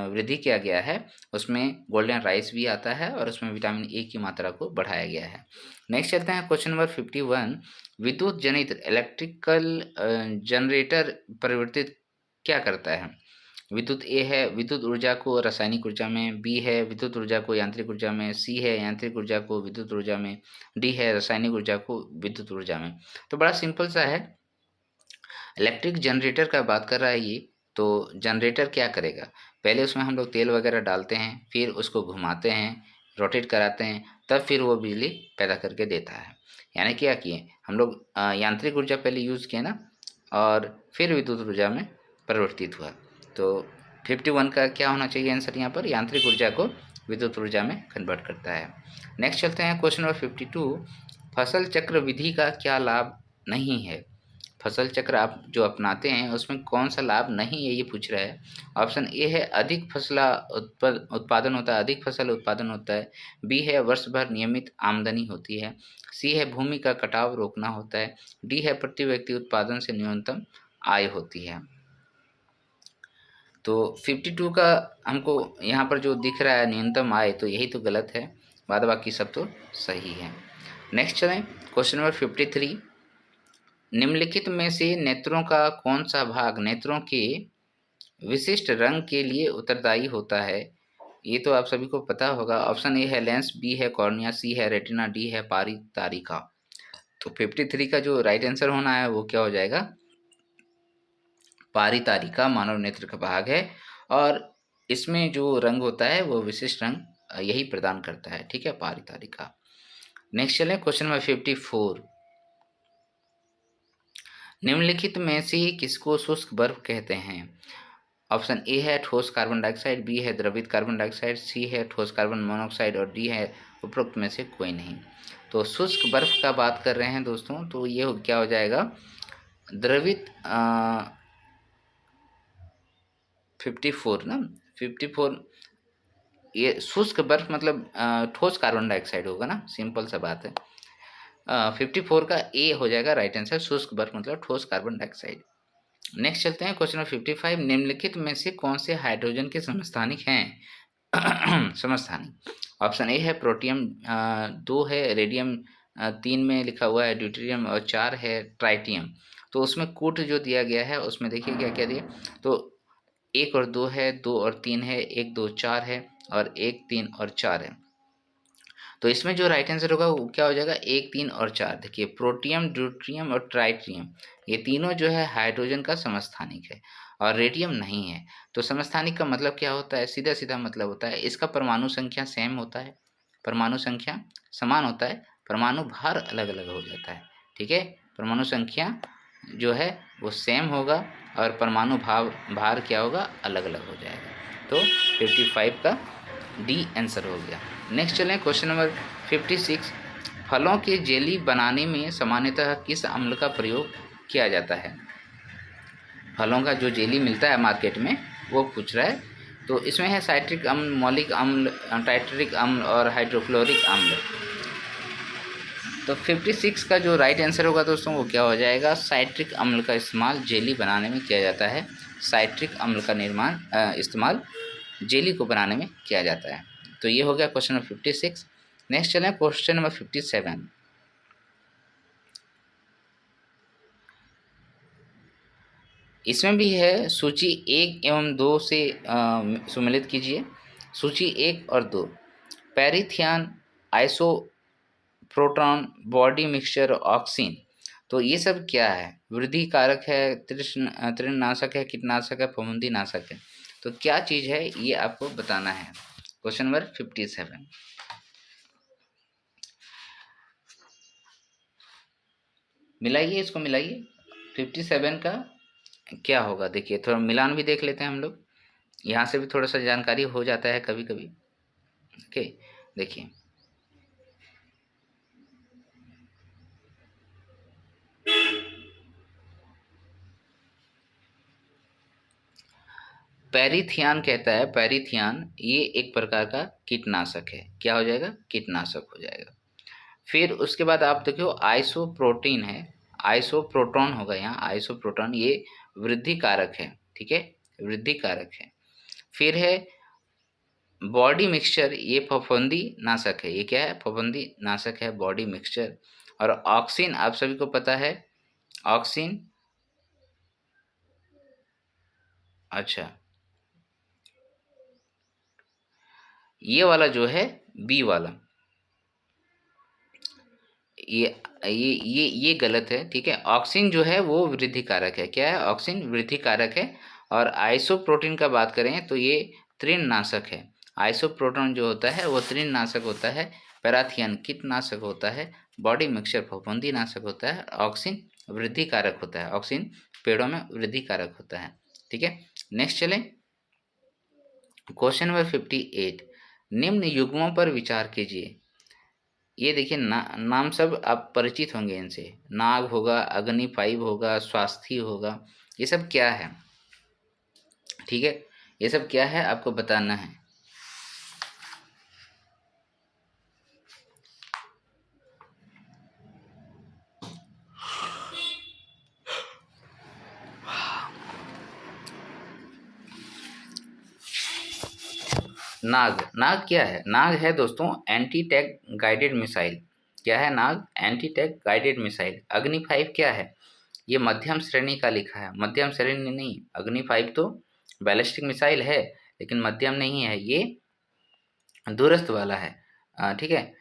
वृद्धि किया गया है उसमें गोल्डन राइस भी आता है और उसमें विटामिन ए की मात्रा को बढ़ाया गया है। नेक्स्ट चलते हैं क्वेश्चन नंबर 51। विद्युत जनित इलेक्ट्रिकल जनरेटर परिवर्तित क्या करता है? विद्युत ए है विद्युत ऊर्जा को रासायनिक ऊर्जा में, बी है विद्युत ऊर्जा को यांत्रिक ऊर्जा में, सी है यांत्रिक ऊर्जा को विद्युत ऊर्जा में, डी है रासायनिक ऊर्जा को विद्युत ऊर्जा में। तो बड़ा सिंपल सा है। इलेक्ट्रिक जनरेटर का बात कर रहा है ये, तो जनरेटर क्या करेगा? पहले उसमें हम लोग तेल वगैरह डालते हैं, फिर उसको घुमाते हैं, रोटेट कराते हैं, तब फिर वो बिजली पैदा करके देता है। यानी क्या किए हम लोग यांत्रिक ऊर्जा पहले यूज़ किए ना, और फिर विद्युत ऊर्जा में परिवर्तित हुआ। तो 51 का क्या होना चाहिए आंसर यहाँ पर? यांत्रिक ऊर्जा को विद्युत ऊर्जा में कन्वर्ट करता है। नेक्स्ट चलते हैं क्वेश्चन नंबर 52। फसल चक्र विधि का क्या लाभ नहीं है? फसल चक्र आप जो अपनाते हैं उसमें कौन सा लाभ नहीं है ये पूछ रहा है। ऑप्शन ए है अधिक उत्पादन होता है, अधिक फसल उत्पादन होता है। बी है वर्ष भर नियमित आमदनी होती है। सी है भूमि का कटाव रोकना होता है। डी है प्रति व्यक्ति उत्पादन से न्यूनतम आय होती है। तो 52 का हमको यहाँ पर जो दिख रहा है न्यूनतम आय, तो यही तो गलत है, बाद बाकी सब तो सही है। नेक्स्ट चलें क्वेश्चन नंबर 53। निम्नलिखित में से नेत्रों का कौन सा भाग नेत्रों के विशिष्ट रंग के लिए उत्तरदायी होता है? ये तो आप सभी को पता होगा। ऑप्शन ए है लेंस, बी है कॉर्निया, सी है रेटिना, डी है पारितारिका। तो 53 का जो राइट आंसर होना है वो क्या हो जाएगा? पारितारिका मानव नेत्र का भाग है। और इसमें जो रंग होता है वो विशिष्ट रंग यही प्रदान करता है, ठीक है, पारितारिका। नेक्स्ट चलें क्वेश्चन नंबर 54। निम्नलिखित में से किसको शुष्क बर्फ कहते हैं? ऑप्शन ए है ठोस कार्बन डाइऑक्साइड, बी है द्रवित कार्बन डाइऑक्साइड, सी है ठोस कार्बन मोनोऑक्साइड और डी है उपरोक्त में से कोई नहीं। तो शुष्क बर्फ का बात कर रहे हैं दोस्तों, तो ये क्या हो जाएगा? द्रवित 54 ना, 54। ये शुष्क बर्फ मतलब ठोस कार्बन डाइऑक्साइड होगा ना, सिंपल सा बात है। 54 का ए हो जाएगा राइट आंसर, शुष्क बर्फ मतलब ठोस कार्बन डाइऑक्साइड। नेक्स्ट चलते हैं क्वेश्चन नंबर 55। निम्नलिखित में से कौन से हाइड्रोजन के समस्थानिक हैं? समस्थानिक, ऑप्शन ए है प्रोटियम, 2 है रेडियम, 3 में लिखा हुआ है ड्यूटेरियम और 4 है ट्राइटियम। तो उसमें कूट जो दिया गया है उसमें देखिए क्या क्या दिया, तो 1 और 2 है, 2 और 3 है, 1 2 4 है और 1 3 और 4 है। तो इसमें जो राइट आंसर होगा वो क्या हो जाएगा? 1 3 और 4। देखिए प्रोटियम, ड्यूटेरियम और ट्राइटियम ये तीनों जो है हाइड्रोजन का समस्थानिक है और रेडियम नहीं है। तो समस्थानिक का मतलब क्या होता है? सीधा सीधा मतलब होता है इसका परमाणु संख्या सेम होता है, परमाणु संख्या समान होता है, परमाणु भार अलग अलग हो जाता है, ठीक है। परमाणु संख्या जो है वो सेम होगा और परमाणु भार क्या होगा? अलग अलग हो जाएगा। तो 55 का डी आंसर हो गया। नेक्स्ट चलें क्वेश्चन नंबर 56। फलों के जेली बनाने में सामान्यतः किस अम्ल का प्रयोग किया जाता है? फलों का जो जेली मिलता है मार्केट में वो पूछ रहा है। तो इसमें है साइट्रिक अम्ल, मौलिक अम्ल, टाइट्रिक अम्ल और हाइड्रोक्लोरिक अम्ल। तो 56 का जो राइट आंसर होगा दोस्तों वो क्या हो जाएगा? साइट्रिक अम्ल का इस्तेमाल जेली बनाने में किया जाता है। साइट्रिक अम्ल का निर्माण इस्तेमाल जेली को बनाने में किया जाता है। तो ये हो गया क्वेश्चन नंबर 56। नेक्स्ट चलें क्वेश्चन नंबर 57। इसमें भी है सूची 1 एवं 2 से सुमेलित कीजिए। सूची 1 और 2, पेरिथियान, आइसोप्रोटॉन, बॉडी मिक्सचर, ऑक्सीन। तो ये सब क्या है? वृद्धि कारक है, तृणनाशक है, कीटनाशक है, फफूंदीनाशक है। तो क्या चीज़ है ये आपको बताना है। क्वेश्चन नंबर 57 मिलाइए, इसको मिलाइए। 57 का क्या होगा? देखिए थोड़ा मिलान भी देख लेते हैं हम लोग, यहाँ से भी थोड़ा सा जानकारी हो जाता है कभी कभी। ओके, देखिए पेरिथियान कहता है, पेरिथियान ये एक प्रकार का कीटनाशक है। क्या हो जाएगा? कीटनाशक हो जाएगा। फिर उसके बाद आप देखो आइसोप्रोटीन है, आइसोप्रोटॉन होगा यहाँ, आइसोप्रोटॉन ये वृद्धि कारक है, ठीक है, वृद्धि कारक है। फिर है बॉडी मिक्सचर, ये फफूंदी नाशक है। ये क्या है? फफूंदी नाशक है, बॉडी मिक्सचर। और ऑक्सीन आप सभी को पता है, ऑक्सीन, अच्छा ये वाला जो है बी वाला, ये ये गलत है, ठीक है। ऑक्सीन जो है वो वृद्धि कारक है। क्या है? ऑक्सीन वृद्धि कारक है। और आइसोप्रोटीन का बात करें तो ये तृणनाशक है। आइसोप्रोटॉन जो होता है वो तृणनाशक होता है, पैराथियन कीटनाशक होता है, बॉडी मिक्सचर फफूंदी नाशक होता है, ऑक्सीन वृद्धि कारक होता है। ऑक्सीन पेड़ों में वृद्धि कारक होता है, ठीक है। नेक्स्ट चलें क्वेश्चन नंबर 58। निम्न युग्मों पर विचार कीजिए। ये देखिए नाम सब आप परिचित होंगे इनसे। नाग होगा, अग्नि 5 होगा, स्वास्थी होगा। ये सब क्या है? ठीक है, ये सब क्या है आपको बताना है। नाग, नाग क्या है? नाग है दोस्तों एंटी टैंक गाइडेड मिसाइल। क्या है Nag? Anti tank guided missile. Agni 5 क्या है? ये मध्यम श्रेणी का लिखा है, मध्यम श्रेणी नहीं। अग्नि 5 तो बैलिस्टिक मिसाइल है लेकिन मध्यम नहीं है, ये दूरस्थ वाला है, ठीक है।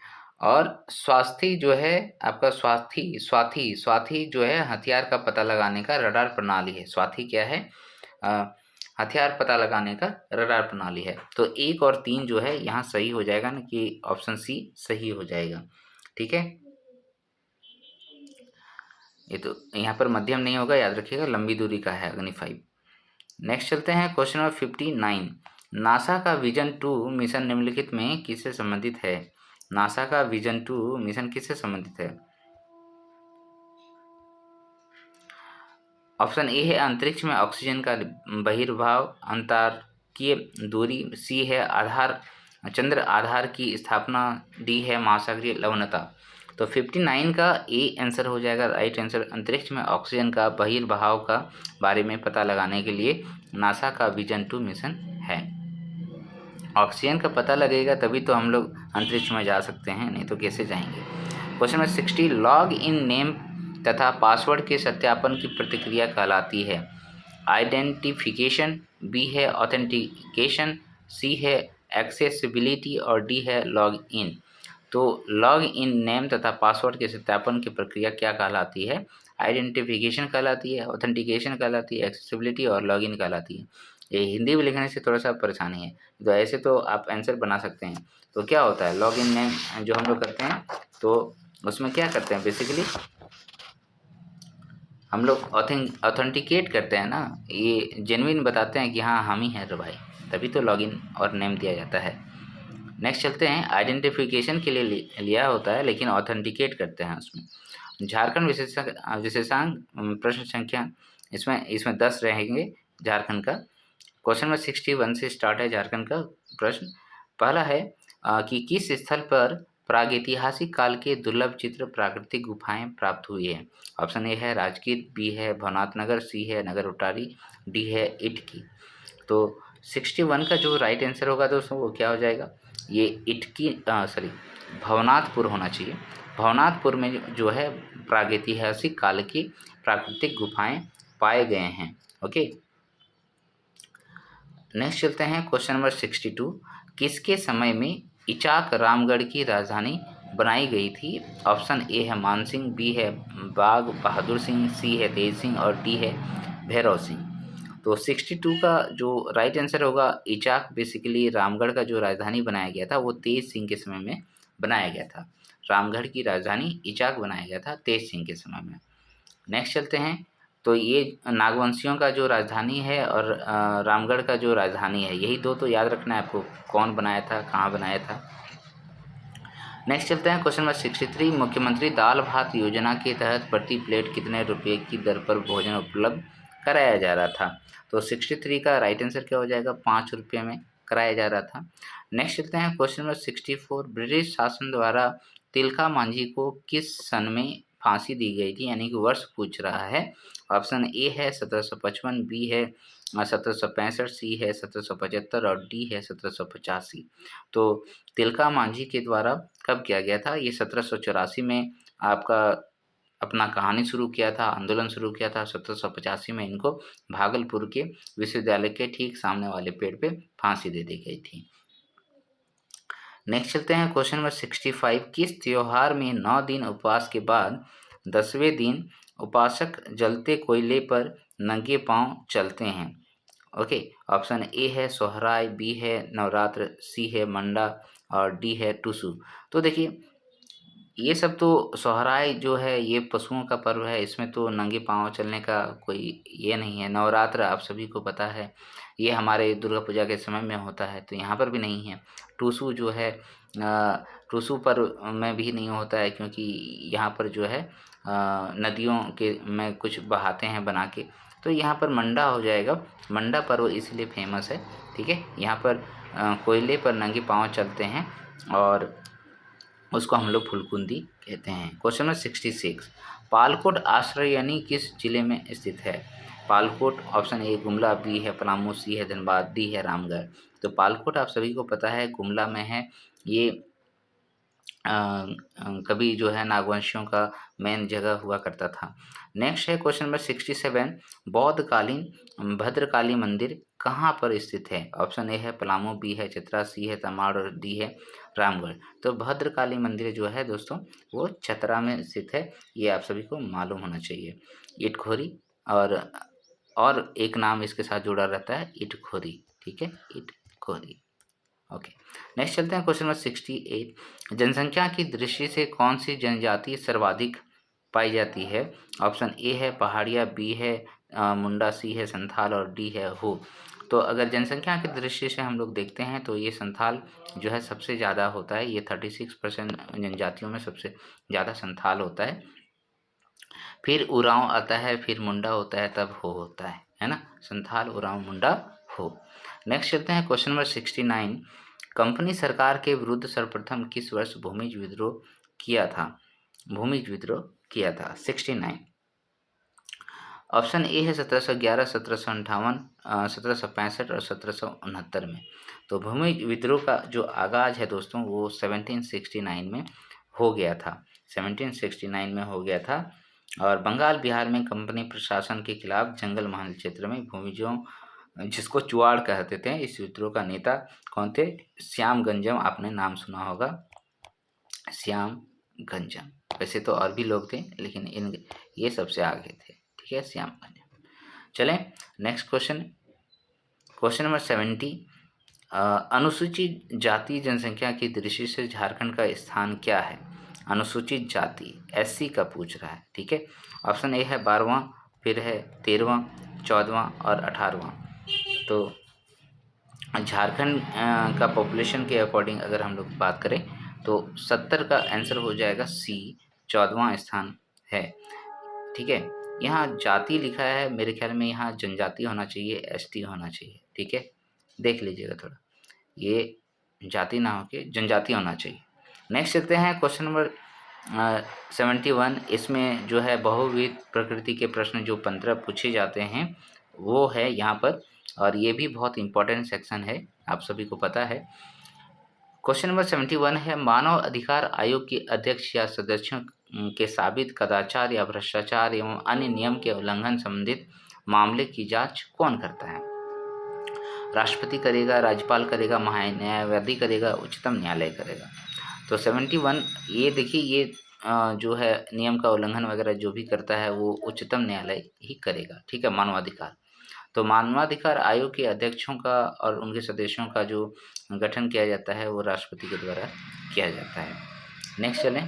और स्वास्थी जो है आपका, स्वास्थी स्वाथी स्वाथी जो है हथियार का पता लगाने का रडार प्रणाली है। स्वाथी क्या है? हथियार पता लगाने का रडार प्रणाली है। तो 1 और 3 जो है यहाँ सही हो जाएगा ना, कि ऑप्शन सी सही हो जाएगा। ठीक है, ये तो यहाँ पर मध्यम नहीं होगा, याद रखिएगा, लंबी दूरी का है अग्नि 5। नेक्स्ट चलते हैं क्वेश्चन नंबर 59। नासा का विजन 2 मिशन निम्नलिखित में किससे संबंधित है? नासा का विजन 2 मिशन किससे संबंधित है? ऑप्शन ए है अंतरिक्ष में ऑक्सीजन का बहिर्भाव, अंतरिक्षीय दूरी, सी है आधार चंद्र आधार की स्थापना, डी है महासागरीय लवणता। तो 59 का ए आंसर हो जाएगा राइट आंसर। अंतरिक्ष में ऑक्सीजन का बहिर्भाव का बारे में पता लगाने के लिए नासा का विजन 2 मिशन है। ऑक्सीजन का पता लगेगा तभी तो हम लोग अंतरिक्ष में जा सकते हैं, नहीं तो कैसे जाएंगे। Question number 60। Log in name तथा पासवर्ड के सत्यापन की प्रतिक्रिया कहलाती है? आइडेंटिफिकेशन, बी है ऑथेंटिकेशन, सी है एक्सेसिबिलिटी और डी है लॉग इन। तो लॉग इन नेम तथा पासवर्ड के सत्यापन की प्रक्रिया क्या कहलाती है? आइडेंटिफिकेशन कहलाती है, ऑथेंटिकेशन कहलाती है, एक्सेसिबिलिटी और लॉग इन कहलाती है। ये हिंदी में लिखने से थोड़ा सा परेशानी है, तो ऐसे तो आप आंसर बना सकते हैं। तो क्या होता है लॉग इन नेम जो हम लोग करते हैं, तो उसमें क्या करते हैं बेसिकली हम लोग ऑथेंटिकेट करते हैं ना, ये जेन्युइन बताते हैं कि हाँ हम ही हैं रे भाई, तभी तो लॉगिन और नेम दिया जाता है। नेक्स्ट चलते हैं, आइडेंटिफिकेशन के लिए लिया होता है लेकिन ऑथेंटिकेट करते हैं उसमें। झारखंड विशेषांक प्रश्न संख्या इसमें 10 रहेंगे झारखंड का। क्वेश्चन नंबर 61 से स्टार्ट है झारखंड का प्रश्न। पहला है कि किस स्थल पर प्रागैतिहासिक काल के दुर्लभ चित्र प्राकृतिक गुफाएं प्राप्त हुई है? ऑप्शन ए है राजगीर, बी है भवनाथ नगर, सी है नगर उटारी, डी है इटकी। तो 61 का जो राइट आंसर होगा दोस्तों वो क्या हो जाएगा? ये इटकी भवनाथपुर होना चाहिए। भवनाथपुर में जो है प्रागैतिहासिक काल की प्राकृतिक गुफाएं पाए गए हैं। ओके, नेक्स्ट चलते हैं क्वेश्चन नंबर 62। किसके समय में इचाक रामगढ़ की राजधानी बनाई गई थी? ऑप्शन ए है मान सिंह, बी है बाग बहादुर सिंह, सी है तेज सिंह और डी है भैरव सिंह। तो 62 का जो राइट आंसर होगा, इचाक बेसिकली रामगढ़ का जो राजधानी बनाया गया था वो तेज सिंह के समय में बनाया गया था। रामगढ़ की राजधानी इचाक बनाया गया था तेज सिंह के समय में। नेक्स्ट चलते हैं, तो ये नागवंशियों का जो राजधानी है और रामगढ़ का जो राजधानी है, यही दो तो याद रखना है आपको, कौन बनाया था, कहाँ बनाया था। नेक्स्ट चलते हैं क्वेश्चन नंबर 63। मुख्यमंत्री दाल भात योजना के तहत प्रति प्लेट कितने रुपये की दर पर भोजन उपलब्ध कराया जा रहा था? तो 63 का राइट आंसर क्या हो जाएगा? 5 रुपये में कराया जा रहा था। नेक्स्ट चलते हैं क्वेश्चन नंबर 64। ब्रिटिश शासन द्वारा तिलका मांझी को किस सन में फांसी दी गई थी, यानी कि वर्ष पूछ रहा है। ऑप्शन ए है 1755, बी है 1765, सी है 1775 और डी है 1785। तो तिलका मांझी के द्वारा कब किया गया था? ये 1784 में आपका अपना कहानी शुरू किया था, आंदोलन शुरू किया था। 1785 में इनको भागलपुर के विश्वविद्यालय के ठीक सामने वाले पेड़ पे फांसी दे दी गई थी। नेक्स्ट चलते हैं क्वेश्चन नंबर 65। किस त्योहार में 9 दिन उपवास के बाद 10वें दिन उपासक जलते कोयले पर नंगे पांव चलते हैं? ओके, ऑप्शन ए है सोहराय, बी है नवरात्र, सी है मंडा और डी है टुसु। तो देखिए ये सब तो सोहराय जो है ये पशुओं का पर्व है, इसमें तो नंगे पांव चलने का कोई ये नहीं है। नवरात्र आप सभी को पता है ये हमारे दुर्गा पूजा के समय में होता है, तो यहाँ पर भी नहीं है। टुसु जो है टुसु पर्व में भी नहीं होता है, क्योंकि यहाँ पर जो है नदियों के में कुछ बहाते हैं बना के। तो यहाँ पर मंडा हो जाएगा। मंडा पर्व इसलिए फेमस है, ठीक है। यहाँ पर कोयले पर नंगे पांव चलते हैं और उसको हम लोग फुलकुंदी कहते हैं। Question number 66। पालकोट आश्रय यानी किस जिले में स्थित है? Palkot option A Gumla, B है पलामू, सी है धनबाद, डी है रामगढ़। तो पालकोट आप सभी को पता है गुमला में है। ये कभी जो है नागवंशियों का मेन जगह हुआ करता था। नेक्स्ट है क्वेश्चन नंबर 67। बौद्धकालीन भद्रकाली मंदिर कहाँ पर स्थित है? ऑप्शन ए है पलामू, बी है चतरा, सी है तमाड़ और डी है रामगढ़। तो भद्रकाली मंदिर जो है दोस्तों वो चतरा में स्थित है, ये आप सभी को मालूम होना चाहिए। इटखोरी और और एक नाम इसके साथ जुड़ा रहता है, इटखोरी। ठीक है, इटखोरी। ओके, नेक्स्ट चलते हैं क्वेश्चन नंबर 68। जनसंख्या की दृष्टि से कौन सी जनजाति सर्वाधिक पाई जाती है? ऑप्शन ए है पहाड़िया, बी है मुंडा, सी है संथाल और डी है हो। तो अगर जनसंख्या की दृष्टि से हम लोग देखते हैं तो ये संथाल जो है सबसे ज़्यादा होता है, ये 36% जनजातियों में सबसे ज़्यादा संथाल होता है, फिर उरांव आता है, फिर मुंडा होता है, तब हो होता है ना, संथाल, उरांव, मुंडा, हो। नेक्स्ट चलते हैं क्वेश्चन नंबर 69। कंपनी सरकार के विरुद्ध सर्वप्रथम किस वर्ष भूमिज विद्रोह किया था? भूमिज विद्रोह किया था 69। ऑप्शन ए है 1711, 1758, 1765 और 1769 में। तो भूमि विद्रोह का जो आगाज है दोस्तों वो 1769 में हो गया था, 1769 में हो गया था। और बंगाल बिहार में कंपनी प्रशासन के खिलाफ जंगल महल क्षेत्र में भूमिजों, जिसको चुआड़ कहते थे, इस विद्रोह का नेता कौन थे? श्याम गंजम, आपने नाम सुना होगा, श्याम गंजम। वैसे तो और भी लोग थे लेकिन ये सबसे आगे थे। ठीक है, श्याम गंजम। चलें नेक्स्ट क्वेश्चन, क्वेश्चन नंबर 70। अनुसूचित जाति जनसंख्या की दृष्टि से झारखंड का स्थान क्या है? अनुसूचित जाति एससी का पूछ रहा है। ठीक है, ऑप्शन ए है 12वां, फिर है 13वां, 14वां और 18वां। तो झारखंड का पॉपुलेशन के अकॉर्डिंग अगर हम लोग बात करें तो 70 का आंसर हो जाएगा सी, 14वां स्थान है। ठीक है, यहाँ जाति लिखा है, मेरे ख्याल में यहाँ जनजाति होना चाहिए, एसटी होना चाहिए। ठीक है, देख लीजिएगा थोड़ा, ये जाति ना होके जनजाति होना चाहिए। नेक्स्ट चलते हैं क्वेश्चन नंबर 71। इसमें जो है बहुविध प्रकृति के प्रश्न जो 15 पूछे जाते हैं वो है यहाँ पर, और ये भी बहुत इंपॉर्टेंट सेक्शन है, आप सभी को पता है। क्वेश्चन नंबर 71 है, मानव अधिकार आयोग के अध्यक्ष या सदस्यों के साबित कदाचार या भ्रष्टाचार एवं अन्य नियम के उल्लंघन संबंधित मामले की जांच कौन करता है? राष्ट्रपति करेगा, राज्यपाल करेगा, महान्यायवादी करेगा, उच्चतम न्यायालय करेगा। तो 71 ये देखिए, ये जो है नियम का उल्लंघन वगैरह जो भी करता है वो उच्चतम न्यायालय ही करेगा। ठीक है, मानवाधिकार। तो मानवाधिकार आयोग के अध्यक्षों का और उनके सदस्यों का जो गठन किया जाता है वो राष्ट्रपति के द्वारा किया जाता है। नेक्स्ट चलें,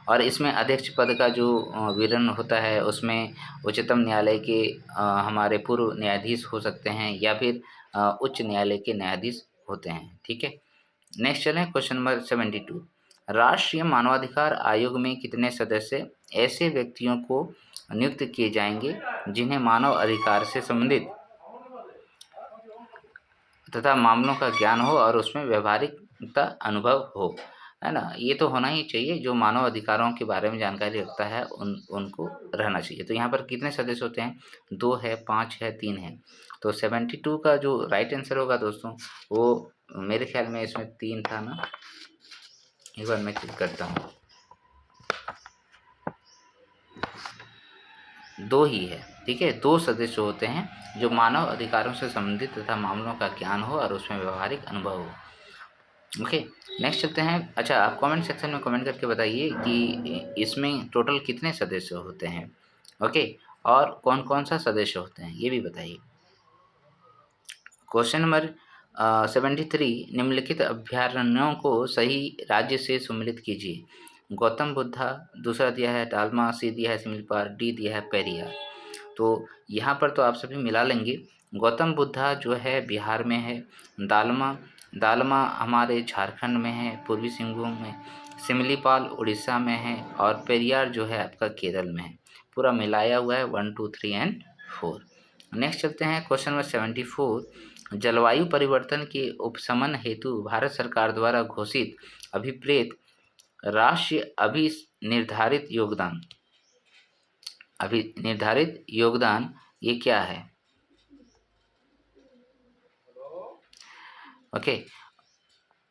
और इसमें अध्यक्ष पद का जो विवरण होता है उसमें उच्चतम न्यायालय के हमारे पूर्व न्यायाधीश हो सकते हैं या फिर उच्च न्यायालय के न्यायाधीश होते हैं। ठीक है, नेक्स्ट चलें क्वेश्चन नंबर 72। राष्ट्रीय मानवाधिकार आयोग में कितने सदस्य ऐसे व्यक्तियों को नियुक्त किए जाएंगे जिन्हें मानव अधिकार से संबंधित तथा मामलों का ज्ञान हो और उसमें व्यवहारिकता अनुभव हो, है ना? ये तो होना ही चाहिए, जो मानव अधिकारों के बारे में जानकारी रखता है उनको रहना चाहिए। तो यहाँ पर कितने सदस्य होते हैं? 2 है, 5 है, 3 है। तो 72 का जो राइट आंसर होगा दोस्तों वो मेरे ख्याल में इसमें 3 था ना, एक बार मैं क्लिक करता हूँ, 2 ही है। ठीक है, 2 सदस्य होते हैं जो मानव अधिकारों से संबंधित तथा मामलों का ज्ञान हो और उसमें व्यवहारिक अनुभव हो। ओके, नेक्स्ट चलते हैं। अच्छा, आप कमेंट सेक्शन में कमेंट करके बताइए कि इसमें टोटल कितने सदस्य होते हैं। ओके, और कौन कौन सा सदस्य होते हैं ये भी बताइए। Question number 73। निम्नलिखित अभ्यारण्यों को सही राज्य से सम्मिलित कीजिए। गौतम बुद्धा, दूसरा दिया है डालमा, सी दिया है सिमिलपाल, डी दिया है पेरियार। तो यहाँ पर तो आप सभी मिला लेंगे। गौतम बुद्धा जो है बिहार में है, दालमा हमारे झारखंड में है, पूर्वी सिंहभूम में, सिमिलीपाल उड़ीसा में है, और पेरियार जो है आपका केरल में है। पूरा मिलाया हुआ है 1, 2, 3 एंड 4। नेक्स्ट चलते हैं क्वेश्चन नंबर 74। जलवायु परिवर्तन के उपशमन हेतु भारत सरकार द्वारा घोषित अभिप्रेत राष्ट्रीय निर्धारित योगदान ये क्या है? ओके,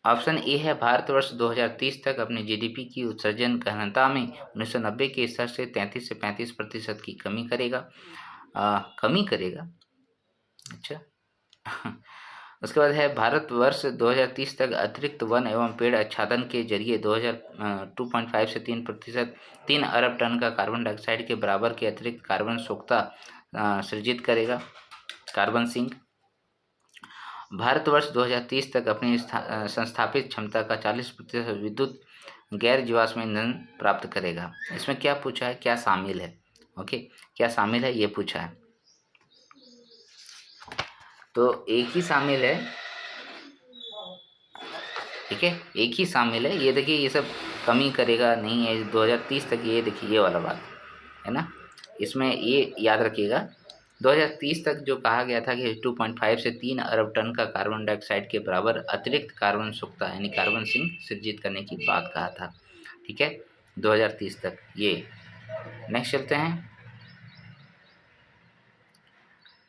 ऑप्शन ए है भारतवर्ष 2030 तक अपनी जीडीपी की उत्सर्जन गहनता में 1990 के स्तर से 33 से 35% की कमी करेगा। अच्छा उसके बाद है भारतवर्ष 2030 तक अतिरिक्त वन एवं पेड़ आच्छादन के जरिए 2.5 से 3% 3 अरब टन का कार्बन डाइऑक्साइड के बराबर के अतिरिक्त कार्बन सोखता सृजित करेगा, कार्बन सिंक। भारतवर्ष 2030 तक अपनी संस्थापित क्षमता का 40% विद्युत गैर जीवाश्म ईंधन प्राप्त करेगा। इसमें क्या पूछा है, क्या शामिल है, ओके, क्या शामिल है ये पूछा है। तो एक ही शामिल है, ठीक है, एक ही शामिल है। ये देखिए ये सब कमी करेगा नहीं है 2030 तक, ये देखिए ये वाला बात है ना, इसमें ये याद रखिएगा 2030 तक जो कहा गया था कि 2.5 से 3 अरब टन का कार्बन डाइऑक्साइड के बराबर अतिरिक्त कार्बन सोखता यानी कार्बन सिंक सृजित करने की बात कहा था, ठीक है, 2030 तक ये। नेक्स्ट चलते हैं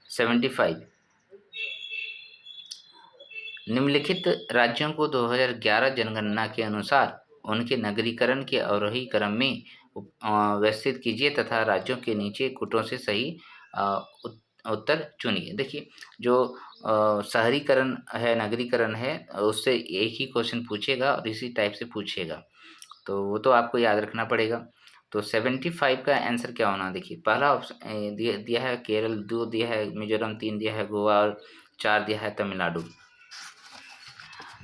75। निम्नलिखित राज्यों को 2011 जनगणना के अनुसार उनके नगरीकरण के अवरोही क्रम में व्यवस्थित कीजिए तथा राज्यों के नीचे कुटों से सही उत्तर चुनिए। देखिए जो शहरीकरण है, नगरीकरण है, उससे एक ही क्वेश्चन पूछेगा और इसी टाइप से पूछेगा, तो वो तो आपको याद रखना पड़ेगा। तो 75 का आंसर क्या होना, देखिए पहला ऑप्शन दिया है केरल, 2 दिया है मिजोरम, 3 दिया है गोवा और 4 दिया है तमिलनाडु।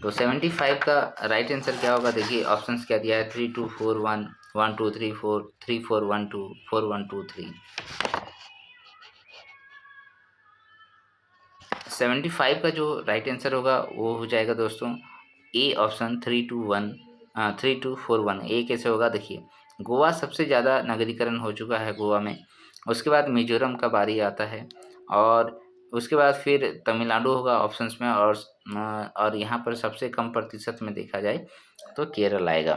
तो 75 का राइट आंसर क्या होगा, देखिए ऑप्शंस क्या दिया है, 3 2 4 1 1 2 3 4 3 4 1 2 4 1 2 3। 75 का जो राइट आंसर होगा वो हो जाएगा दोस्तों ए ऑप्शन 3 2 1 3 2 4 1। ए कैसे होगा, देखिए गोवा सबसे ज़्यादा नगरीकरण हो चुका है गोवा में, उसके बाद मिजोरम का बारी आता है और उसके बाद फिर तमिलनाडु होगा ऑप्शंस में, और यहाँ पर सबसे कम प्रतिशत में देखा जाए तो केरल आएगा।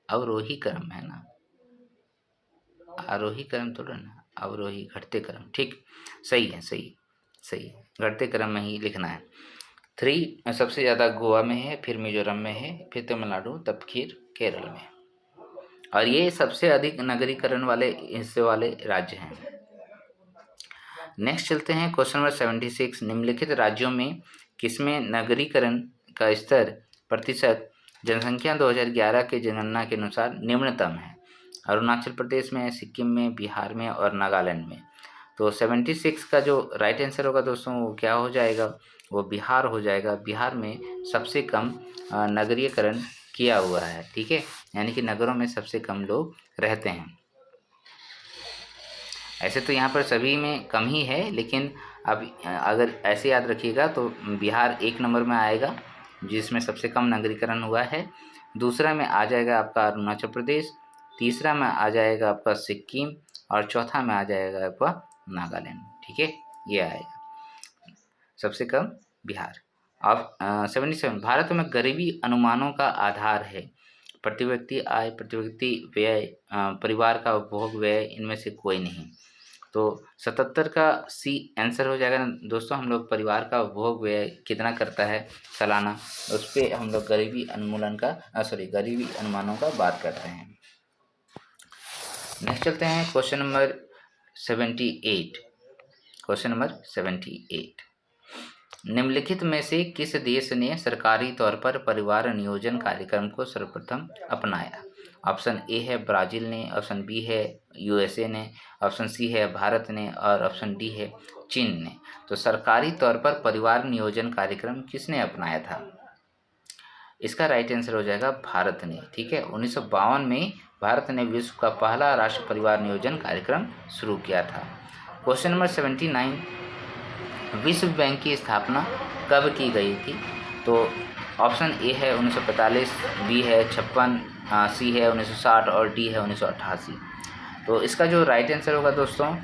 अवरोही क्रम है ना, आरोही क्रम थोड़ा ना, अवरोही घटते क्रम, ठीक, सही है, सही घटते क्रम में ही लिखना है। 3 सबसे ज़्यादा गोवा में है, फिर मिजोरम में है, फिर तमिलनाडु, तब फिर केरल में, और ये सबसे अधिक नगरीकरण वाले हिस्से वाले राज्य हैं। नेक्स्ट चलते हैं क्वेश्चन नंबर 76। निम्नलिखित राज्यों में किसमें नगरीकरण का स्तर प्रतिशत जनसंख्या 2011 के जनगणना के अनुसार निम्नतम है। अरुणाचल प्रदेश में, सिक्किम में, बिहार में और नागालैंड में। तो 76 का जो राइट आंसर होगा दोस्तों वो क्या हो जाएगा, वो बिहार हो जाएगा। बिहार में सबसे कम नगरीकरण किया हुआ है, ठीक है, यानी कि नगरों में सबसे कम लोग रहते हैं। ऐसे तो यहाँ पर सभी में कम ही है, लेकिन अब अगर ऐसे याद रखिएगा तो बिहार 1 नंबर में आएगा जिसमें सबसे कम नगरीकरण हुआ है। दूसरा में आ जाएगा आपका अरुणाचल प्रदेश, तीसरा में आ जाएगा आपका सिक्किम और चौथा में आ जाएगा आपका नागालैंड, ठीक है, ये आएगा सबसे कम बिहार। अब 77 भारत में गरीबी अनुमानों का आधार है। प्रति व्यक्ति आय, प्रति व्यक्ति व्यय, परिवार का उपभोग व्यय, इनमें से कोई नहीं। तो 77 का सी आंसर हो जाएगा दोस्तों। हम लोग परिवार का उपभोग व्यय कितना करता है सालाना, उस पर हम लोग गरीबी अनुमूलन का गरीबी अनुमानों का बात करते हैं। नेक्स्ट चलते हैं क्वेश्चन नंबर 78। क्वेश्चन नंबर 78, निम्नलिखित में से किस देश ने सरकारी तौर पर परिवार नियोजन कार्यक्रम को सर्वप्रथम अपनाया। ऑप्शन ए है ब्राज़ील ने, ऑप्शन बी है यूएसए ने, ऑप्शन सी है भारत ने और ऑप्शन डी है चीन ने। तो सरकारी तौर पर परिवार नियोजन कार्यक्रम किसने अपनाया था, इसका राइट आंसर हो जाएगा भारत ने, ठीक है। 1952 में भारत ने विश्व का पहला राष्ट्रीय परिवार नियोजन कार्यक्रम शुरू किया था। क्वेश्चन नंबर 79, विश्व बैंक की स्थापना कब की गई थी। तो ऑप्शन ए है 1945, बी है 56, सी है 1960 और डी है 1988। तो इसका जो राइट आंसर होगा दोस्तों,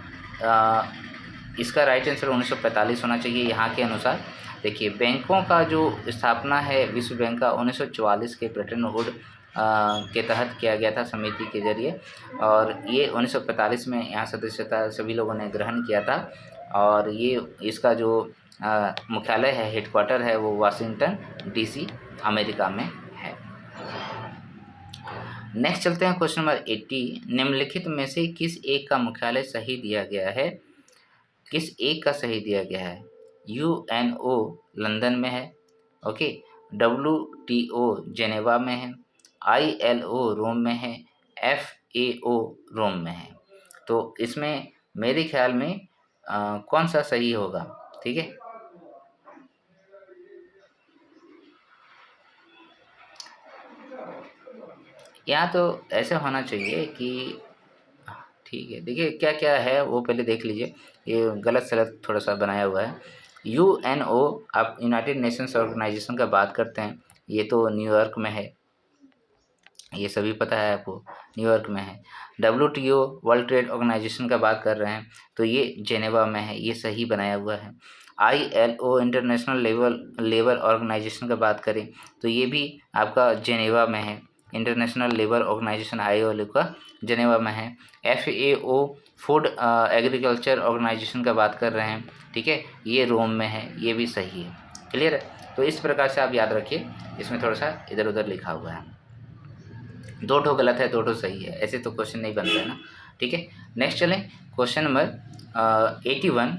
इसका राइट आंसर 1945 होना चाहिए यहाँ के अनुसार। देखिए बैंकों का जो स्थापना है विश्व बैंक का 1944 के ब्रिटेन वुड के तहत किया गया था समिति के जरिए, और ये 1945 में यहाँ सदस्यता सभी लोगों ने ग्रहण किया था। और ये इसका जो मुख्यालय है, हेडक्वार्टर है, वो वाशिंगटन डीसी अमेरिका में है। नेक्स्ट चलते हैं क्वेश्चन नंबर 80, निम्नलिखित में से किस एक का मुख्यालय सही दिया गया है, किस एक का सही दिया गया है। UNO लंदन में है, ओके, WTO जेनेवा में है, ILO रोम में है, FAO रोम में है। तो इसमें मेरे ख्याल में कौन सा सही होगा? ठीक है, यहाँ तो ऐसे होना चाहिए कि ठीक है, देखिए क्या क्या है वो पहले देख लीजिए, ये गलत सलत थोड़ा सा बनाया हुआ है। UNO आप यूनाइटेड नेशंस ऑर्गेनाइजेशन का बात करते हैं, ये तो न्यूयॉर्क में है, ये सभी पता है आपको, न्यूयॉर्क में है। WTO वर्ल्ड ट्रेड ऑर्गेनाइजेशन का बात कर रहे हैं तो ये जेनेवा में है, ये सही बनाया हुआ है। ILO इंटरनेशनल लेबर ऑर्गेनाइजेशन का बात करें तो ये भी आपका जेनेवा में है, इंटरनेशनल लेबर ऑर्गेनाइजेशन ILO का जेनेवा में है। FAO फूड एग्रीकल्चर ऑर्गेनाइजेशन का बात कर रहे हैं, ठीक है, ये रोम में है, ये भी सही है। क्लियर है? तो इस प्रकार से आप याद रखिए, इसमें थोड़ा सा इधर उधर लिखा हुआ है, दो ठो गलत है, दो ठो सही है, ऐसे तो क्वेश्चन नहीं बनता है ना। ठीक है, नेक्स्ट चलें, क्वेश्चन नंबर 81।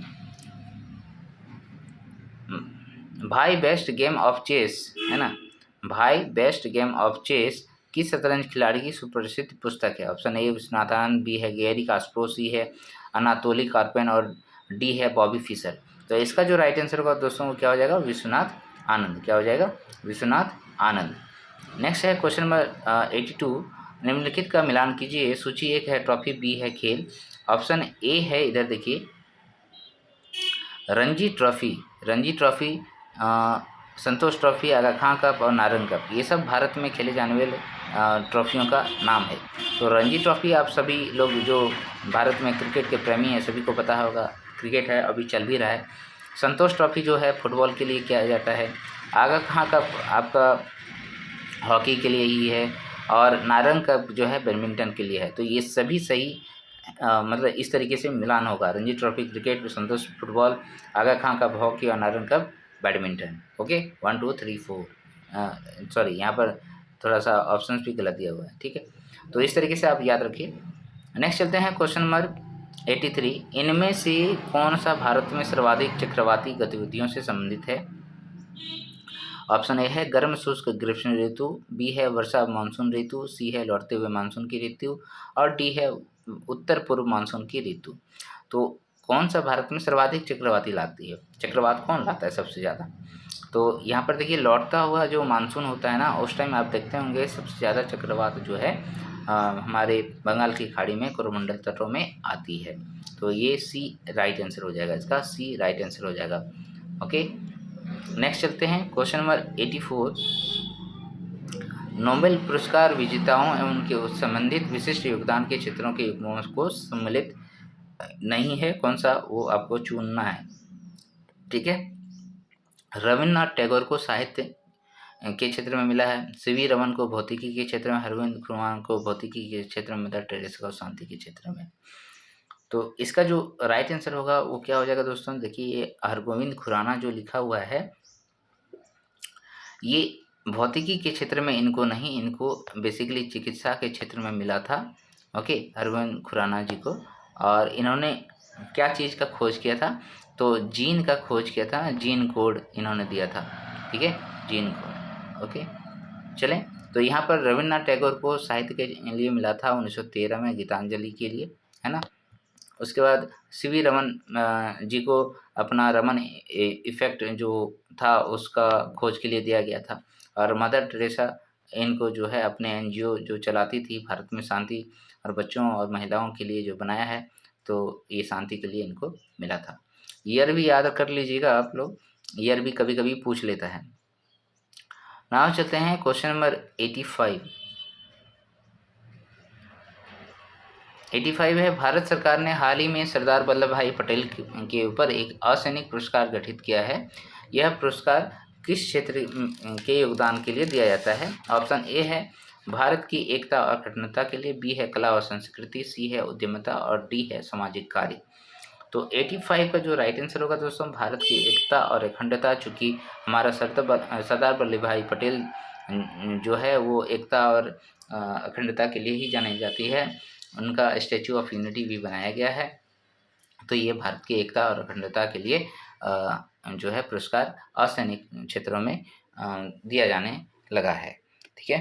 भाई बेस्ट गेम ऑफ चेस, है ना, भाई बेस्ट गेम ऑफ चेस किस शतरंज खिलाड़ी की सुप्रसिद्ध पुस्तक है? Option A Viswanathan Anand, B है गैरी कास्परोसी, है अनातोली कार्पेन, और डी है बॉबी फिशर। तो इसका जो राइट आंसर होगा दोस्तों वो क्या हो जाएगा? विश्वनाथ आनंद। क्या हो जाएगा? विश्वनाथ आनंद। नेक्स्ट है क्वेश्चन नंबर 82। निम्नलिखित का मिलान कीजिए, सूची एक है ट्रॉफी, बी है खेल। ऑप्शन ए है, इधर देखिए, रणजी ट्रॉफी, रणजी ट्रॉफी, संतोष ट्रॉफी, आगा खां कप और नारंग कप, ये सब भारत में खेले जाने वाले ट्रॉफियों का नाम है। तो रणजी ट्रॉफी आप सभी लोग जो भारत में क्रिकेट के प्रेमी हैं सभी को पता होगा, क्रिकेट है अभी चल भी रहा है। संतोष ट्रॉफी जो है फुटबॉल के लिए किया जाता है। आगा खां कप आपका हॉकी के लिए ही है, और नारंग कप जो है बैडमिंटन के लिए है। तो ये सभी सही मतलब इस तरीके से मिलान होगा, रणजी ट्रॉफी क्रिकेट, संतोष फुटबॉल, आगा खां कप हॉकी और Narang cup badminton. Okay, 1 2 3 4, sorry यहाँ पर थोड़ा सा ऑप्शंस भी गलत दिया हुआ है। ठीक है, तो इस तरीके से आप याद रखिए। नेक्स्ट चलते हैं क्वेश्चन नंबर 83। इनमें से कौन सा भारत में सर्वाधिक चक्रवाती गतिविधियों से संबंधित है? ऑप्शन ए है गर्म शुष्क ग्रीष्म ऋतु, बी है वर्षा मानसून ऋतु, सी है लौटते हुए मानसून की ऋतु, और डी है उत्तर पूर्व मानसून की ऋतु। तो कौन सा भारत में सर्वाधिक चक्रवाती लाती है? चक्रवात कौन लाता है सबसे ज़्यादा? तो यहाँ पर देखिए, लौटता हुआ जो मानसून होता है ना, उस टाइम आप देखते होंगे सबसे ज़्यादा चक्रवात जो है हमारे बंगाल की खाड़ी में कोरोमंडल तटों में आती है। तो ये सी राइट आंसर हो जाएगा, इसका सी राइट आंसर हो जाएगा। ओके, नेक्स्ट चलते हैं क्वेश्चन नंबर 84। नोबेल पुरस्कार विजेताओं एवं उनके संबंधित विशिष्ट योगदान के क्षेत्रों के युग्मों को सम्मिलित नहीं है, कौन सा वो आपको चुनना है। ठीक है, रविन्द्रनाथ टैगोर को साहित्य के क्षेत्र में मिला है, सीवी रमन को भौतिकी के क्षेत्र में, हरविंद खुराना को भौतिकी के क्षेत्र में, मदर टेरेसा को शांति के क्षेत्र में। तो इसका जो राइट आंसर होगा वो क्या हो जाएगा दोस्तों? देखिए, ये हरगोविंद खुराना जो लिखा हुआ है, ये भौतिकी के क्षेत्र में इनको नहीं, इनको बेसिकली चिकित्सा के क्षेत्र में मिला था। ओके, हरगोविंद खुराना जी को। और इन्होंने क्या चीज़ का खोज किया था? तो जीन का खोज किया था, जीन कोड इन्होंने दिया था। ठीक है, जीन कोड। ओके, चलें, तो यहाँ पर रविन्द्रनाथ टैगोर को साहित्य के लिए मिला था 1913 में गीतांजलि के लिए, है ना। उसके बाद सीवी रमन जी को अपना रमन इफ़ेक्ट जो था उसका खोज के लिए दिया गया था। और मदर टेरेसा इनको जो है अपने एनजीओ जो चलाती थी भारत में शांति और बच्चों और महिलाओं के लिए जो बनाया है, तो ये शांति के लिए इनको मिला था। ईयर भी याद कर लीजिएगा आप लोग, ईयर भी कभी कभी पूछ लेता है। नाउ चलते हैं क्वेश्चन नंबर 85। 85 है, भारत सरकार ने हाल ही में सरदार वल्लभ भाई पटेल के ऊपर एक असैनिक पुरस्कार गठित किया है। यह पुरस्कार किस क्षेत्र के योगदान के लिए दिया जाता है? ऑप्शन ए है भारत की एकता और अखंडता के लिए, बी है कला और संस्कृति, सी है उद्यमिता, और डी है सामाजिक कार्य। तो 85 का जो राइट आंसर होगा दोस्तों, भारत की एकता और अखंडता, चूँकि हमारा सरदार वल्लभ भाई पटेल जो है वो एकता और अखंडता के लिए ही जानी जाती है, उनका स्टैचू ऑफ यूनिटी भी बनाया गया है। तो ये भारत की एकता और अखंडता के लिए जो है पुरस्कार असैनिक क्षेत्रों में दिया जाने लगा है। ठीक है,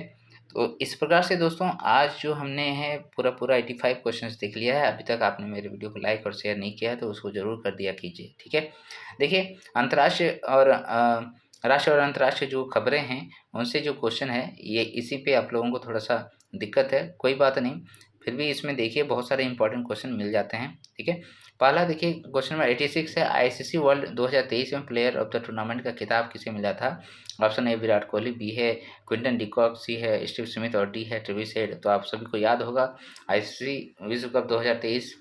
तो इस प्रकार से दोस्तों आज जो हमने है पूरा 85 क्वेश्चंस देख लिया है। अभी तक आपने मेरे वीडियो को लाइक और शेयर नहीं किया है तो उसको ज़रूर कर दिया कीजिए। ठीक है, देखिए अंतर्राष्ट्रीय और राष्ट्रीय और अंतर्राष्ट्रीय जो खबरें हैं उनसे जो क्वेश्चन है ये इसी पे आप लोगों को थोड़ा सा दिक्कत है, कोई बात नहीं, फिर भी इसमें देखिए बहुत सारे इंपॉर्टेंट क्वेश्चन मिल जाते हैं। ठीक है, पहला देखिए क्वेश्चन नंबर 86 है, आईसीसी वर्ल्ड 2023 में प्लेयर ऑफ द टूर्नामेंट का खिताब किसे मिला था? Option A Virat Kohli, B है क्विंटन डिकॉक, सी है स्टीव स्मिथ और डी है ट्रेविस हेड। तो आप सभी को याद होगा आईसीसी विश्व कप 2023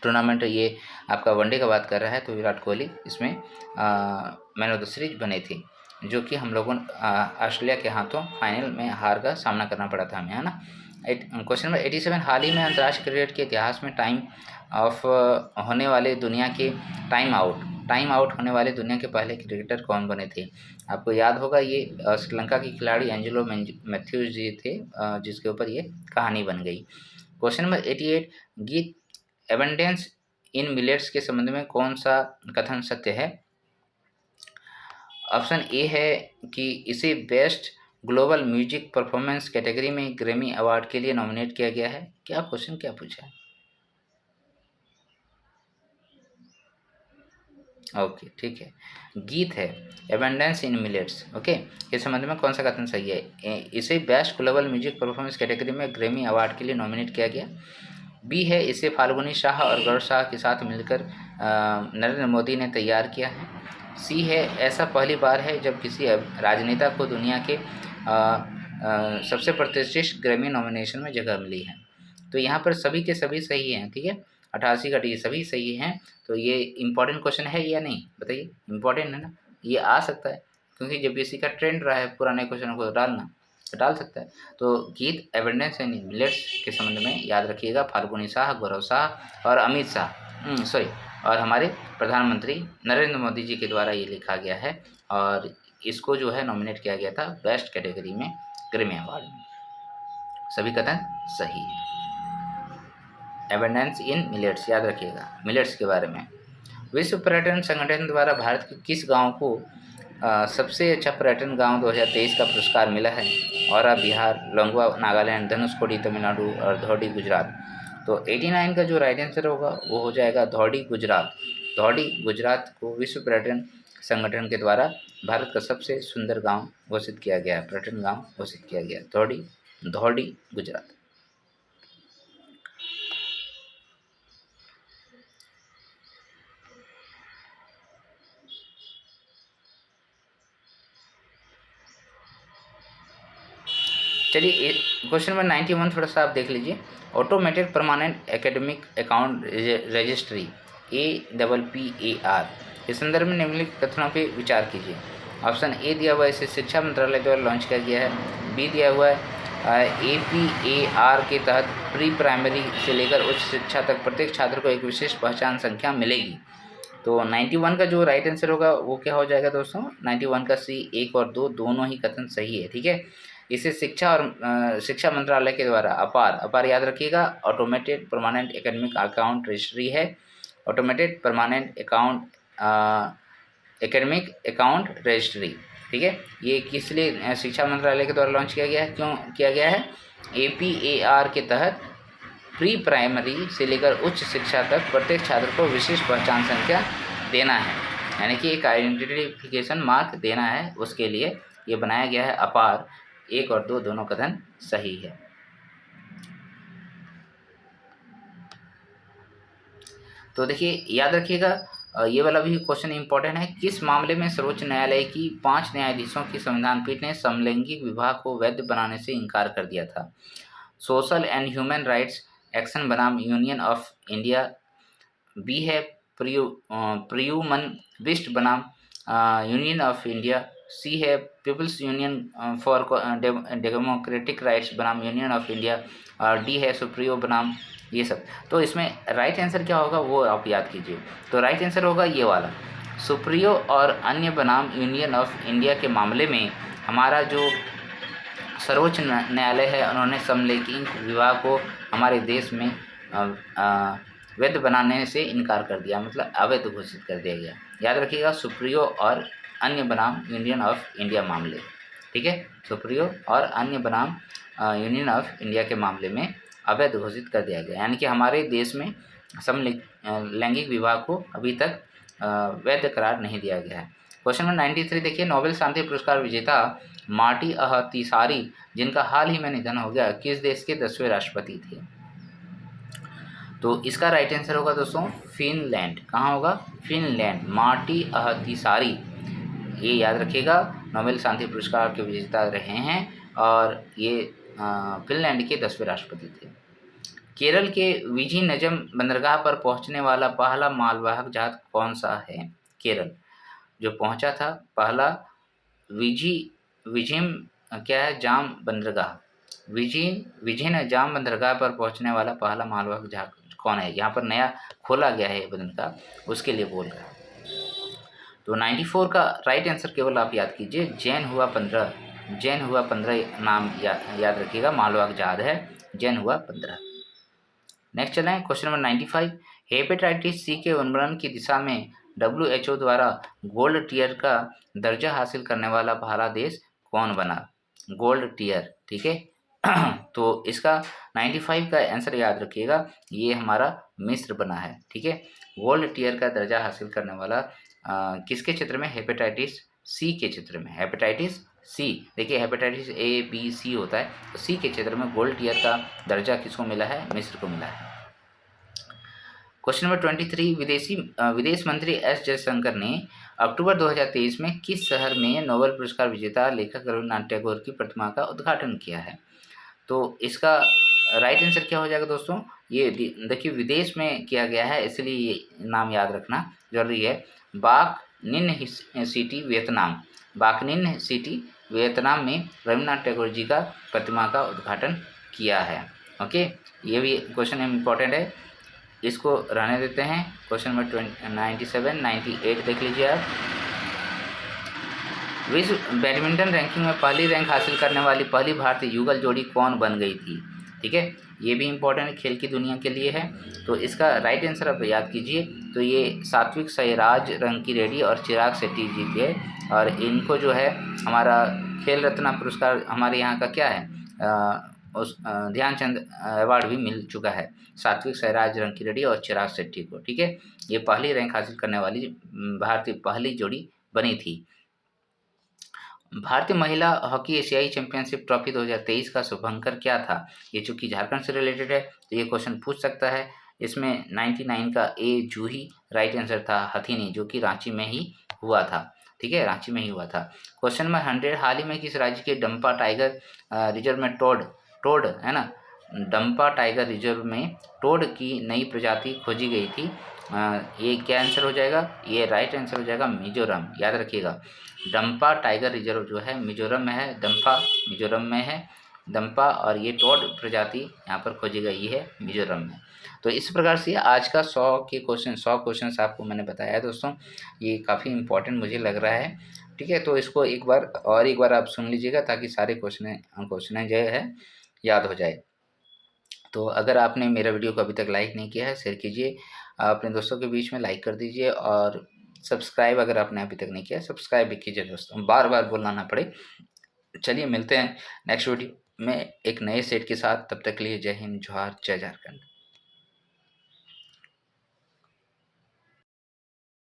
टूर्नामेंट ये आपका वनडे का बात कर रहा है, तो विराट कोहली इसमें मैन ऑफ द सीरीज बने थे, जो कि हम लोगों ऑस्ट्रेलिया के हाथों फाइनल में हार का सामना करना पड़ा था हमें, है ना। क्वेश्चन नंबर 87, हाल ही में अंतर्राष्ट्रीय क्रिकेट के इतिहास में टाइम आउट होने वाले दुनिया के पहले क्रिकेटर कौन बने थे? आपको याद होगा ये श्रीलंका के खिलाड़ी एंजेलो मैथ्यूज जी थे, जिसके ऊपर ये कहानी बन गई। क्वेश्चन नंबर 88, गीत एबंडेंस इन मिलेट्स के संबंध में कौन सा कथन सत्य है? ऑप्शन ए है कि इसे best global music performance category में ग्रैमी अवार्ड के लिए नॉमिनेट किया गया है। क्या क्वेश्चन क्या पूछा है? ओके, ठीक है, गीत है एबंडेंस इन मिलेट्स, ओके, इस संबंध में कौन सा कथन सही है? इसे best global music performance category में ग्रैमी अवार्ड के लिए नॉमिनेट किया गया। बी है इसे फाल्गुनी शाह और गौरव शाह के साथ मिलकर नरेंद्र मोदी ने तैयार किया है। सी है ऐसा पहली बार है जब किसी राजनेता को दुनिया के सबसे प्रतिष्ठित ग्रैमी नॉमिनेशन में जगह मिली है। तो यहाँ पर सभी के सभी सही हैं। ठीक है, 88 का डी सभी सही हैं। तो ये इम्पॉर्टेंट क्वेश्चन है या नहीं बताइए? इम्पॉर्टेंट है ना, ये आ सकता है क्योंकि जब इसी का ट्रेंड रहा है पुराने क्वेश्चनों को डालना, तो डाल सकता है। तो गीत एबंडेंस इन मिलेट्स के संबंध में याद रखिएगा फाल्गुनी शाह, गौरव शाह और अमित शाह और हमारे प्रधानमंत्री नरेंद्र मोदी जी के द्वारा ये लिखा गया है और इसको जो है नॉमिनेट किया गया था बेस्ट कैटेगरी में ग्रैमी अवार्ड में। सभी कथन सही है। एबंडेंस इन मिलेट्स याद रखिएगा, मिलेट्स के बारे में। विश्व पर्यटन संगठन द्वारा भारत के किस गांव को सबसे अच्छा पर्यटन गांव 2023 का पुरस्कार मिला है? औरा बिहार, लोंगवा नागालैंड, धनुषकोडी तमिलनाडु और धौडी गुजरात। तो 89 का जो राइट आंसर होगा वो हो जाएगा धौडी गुजरात। धौडी गुजरात को विश्व पर्यटन संगठन के द्वारा भारत का सबसे सुंदर गांव घोषित किया गया, पर्यटन गांव घोषित किया गया, धौडी गुजरात। चलिए क्वेश्चन नंबर 91 थोड़ा सा आप देख लीजिए। Automated permanent academic account registry APPAR इस संदर्भ में निम्नलिखित कथनों पे विचार कीजिए। ऑप्शन ए दिया हुआ है इसे शिक्षा मंत्रालय द्वारा लॉन्च किया गया है। बी दिया हुआ है APAR के तहत प्री प्राइमरी से लेकर उच्च शिक्षा तक प्रत्येक छात्र को एक विशेष पहचान संख्या मिलेगी। तो 91 का जो राइट आंसर होगा वो क्या हो जाएगा दोस्तों? 91 का सी 1 और 2 दोनों ही कथन सही है। ठीक है, इसे शिक्षा मंत्रालय के द्वारा अपार याद रखिएगा, automated permanent academic account registry है। Automated permanent academic account registry, ठीक है, ये किस लिए शिक्षा मंत्रालय के द्वारा लॉन्च किया गया है? क्यों किया गया है? APAR के तहत प्री प्राइमरी से लेकर उच्च शिक्षा तक प्रत्येक छात्र को विशेष पहचान संख्या देना है, यानी कि एक आइडेंटिफिकेशन मार्क देना है, उसके लिए ये बनाया गया है। अपार 1 और 2 दोनों कथन सही है। तो देखिए याद रखिएगा, ये वाला भी क्वेश्चन इंपॉर्टेंट है। किस मामले में सर्वोच्च न्यायालय की 5 न्यायाधीशों की संविधान पीठ ने समलैंगिक विवाह को वैध बनाने से इनकार कर दिया था? Social and human rights action बनाम यूनियन ऑफ इंडिया, बी है प्रियुमन विस्ट बनाम यूनियन ऑफ इंडिया, सी है People's Union for Democratic Rights बनाम यूनियन ऑफ इंडिया और डी है सुप्रियो बनाम ये सब। तो इसमें राइट आंसर क्या होगा वो आप याद कीजिए। तो राइट आंसर होगा ये वाला, सुप्रियो और अन्य बनाम यूनियन ऑफ इंडिया के मामले में हमारा जो सर्वोच्च न्यायालय है उन्होंने समलैंगिक विवाह को हमारे देश में वैध बनाने से इनकार कर दिया, मतलब अवैध घोषित कर दिया गया। याद रखिएगा, सुप्रियो और अन्य बनाम यूनियन ऑफ इंडिया मामले, ठीक है, सुप्रियो और अन्य बनाम यूनियन ऑफ इंडिया के मामले में अवैध घोषित कर दिया गया, यानी कि हमारे देश में समलैंगिक विवाह को अभी तक वैध करार नहीं दिया गया है। क्वेश्चन नंबर 93 देखिए, नोबेल शांति पुरस्कार विजेता मार्टी अहतिसारी, जिनका हाल ही में निधन हो गया, किस देश के 10वें राष्ट्रपति थे? तो इसका राइट आंसर होगा दोस्तों फिनलैंड। कहाँ होगा? फिनलैंड। मार्टी अहतिसारी, ये याद रखिएगा, नोबेल शांति पुरस्कार के विजेता रहे हैं और ये फिनलैंड के 10वें राष्ट्रपति थे। केरल के विजिनजम बंदरगाह पर पहुंचने वाला पहला मालवाहक जहाज कौन सा है? केरल जो पहुंचा था पहला विजिम क्या है, जाम बंदरगाह, विजिन जाम बंदरगाह पर पहुंचने वाला पहला मालवाहक जहाज कौन है? यहाँ पर नया खोला गया है बंदरगाह, उसके लिए बोल रहा है। तो 94 का राइट आंसर केवल आप याद कीजिए, जैन हुआ 15 नाम याद रखिएगा, मालवाहक जहाज है जैन हुआ 15। नेक्स्ट चलें क्वेश्चन नंबर 95, हेपेटाइटिस सी के उन्मूलन की दिशा में WHO द्वारा गोल्ड टियर का दर्जा हासिल करने वाला पहला देश कौन बना? गोल्ड टियर, ठीक है। तो इसका 95 का आंसर याद रखिएगा, ये हमारा मिस्र बना है, ठीक है। गोल्ड टियर का दर्जा हासिल करने वाला किसके क्षेत्र में? हेपेटाइटिस सी के क्षेत्र में। हेपेटाइटिस सी, देखिए हेपेटाइटिस A, B, C होता है, तो सी के क्षेत्र में गोल्ड टियर का दर्जा किसको मिला है? मिस्र को मिला है। क्वेश्चन नंबर 23, विदेश मंत्री एस जयशंकर ने अक्टूबर 2023 में किस शहर में नोबेल पुरस्कार विजेता लेखक रविन्द्रनाथ टैगोर की प्रतिमा का उद्घाटन किया है? तो इसका राइट आंसर क्या हो जाएगा दोस्तों? ये देखिए विदेश में किया गया है, इसलिए ये नाम याद रखना जरूरी है। बाक निन सिटी वियतनाम, बाकनिन सिटी वियतनाम में रविन्द्रनाथ टैगोर जी का प्रतिमा का उद्घाटन किया है। ओके, ये भी क्वेश्चन इम्पोर्टेंट है, इसको रहने देते हैं। क्वेश्चन नंबर 97, 98 देख लीजिए आप। विश्व बैडमिंटन रैंकिंग में पहली रैंक हासिल करने वाली पहली भारतीय युगल जोड़ी कौन बन गई थी? ठीक है, ये भी इम्पोर्टेंट है, खेल की दुनिया के लिए है। तो इसका राइट आंसर आप याद कीजिए, तो ये सात्विक साईराज रंकीरेड्डी और चिराग शेट्टी जी थे, और इनको जो है हमारा खेल रत्न पुरस्कार हमारे यहाँ का क्या है, उस ध्यानचंद अवार्ड भी मिल चुका है सात्विक साईराज रंकीरेड्डी और चिराग शेट्टी को, ठीक है। ये पहली रैंक हासिल करने वाली भारतीय पहली जोड़ी बनी थी। भारतीय महिला हॉकी एशियाई चैंपियनशिप ट्रॉफी 2023 का शुभंकर क्या था? ये चूंकि झारखंड से रिलेटेड है तो ये क्वेश्चन पूछ सकता है। इसमें 99 का ए जूही राइट आंसर था, हथीनी, जो कि रांची में ही हुआ था, ठीक है, रांची में ही हुआ था। क्वेश्चन नंबर 100, हाल ही में किस राज्य के डंपा टाइगर रिजर्व में टोड है ना, डंपा टाइगर रिजर्व में टोड की नई प्रजाति खोजी गई थी? ये क्या आंसर हो जाएगा? ये राइट आंसर हो जाएगा मिजोरम। याद रखिएगा, डंपा टाइगर रिजर्व जो है मिजोरम में है, डंपा मिजोरम में है, डंपा, और ये टोड प्रजाति यहाँ पर खोजी गई है मिजोरम में। तो इस प्रकार से आज का 100 क्वेश्चन आपको मैंने बताया दोस्तों, ये काफ़ी इंपॉर्टेंट मुझे लग रहा है, ठीक है। तो इसको एक बार आप सुन लीजिएगा ताकि सारे क्वेश्चन जो है याद हो जाए। तो अगर आपने मेरा वीडियो को अभी तक लाइक नहीं किया है, शेयर कीजिए, अपने दोस्तों के बीच में लाइक कर दीजिए, और सब्सक्राइब अगर आपने अभी तक नहीं किया सब्सक्राइब भी कीजिए दोस्तों, बार बोलना ना पड़े। चलिए मिलते हैं नेक्स्ट वीडियो में एक नए सेट के साथ, तब तक के लिए जय हिंद, जोहार, जय झारखंड।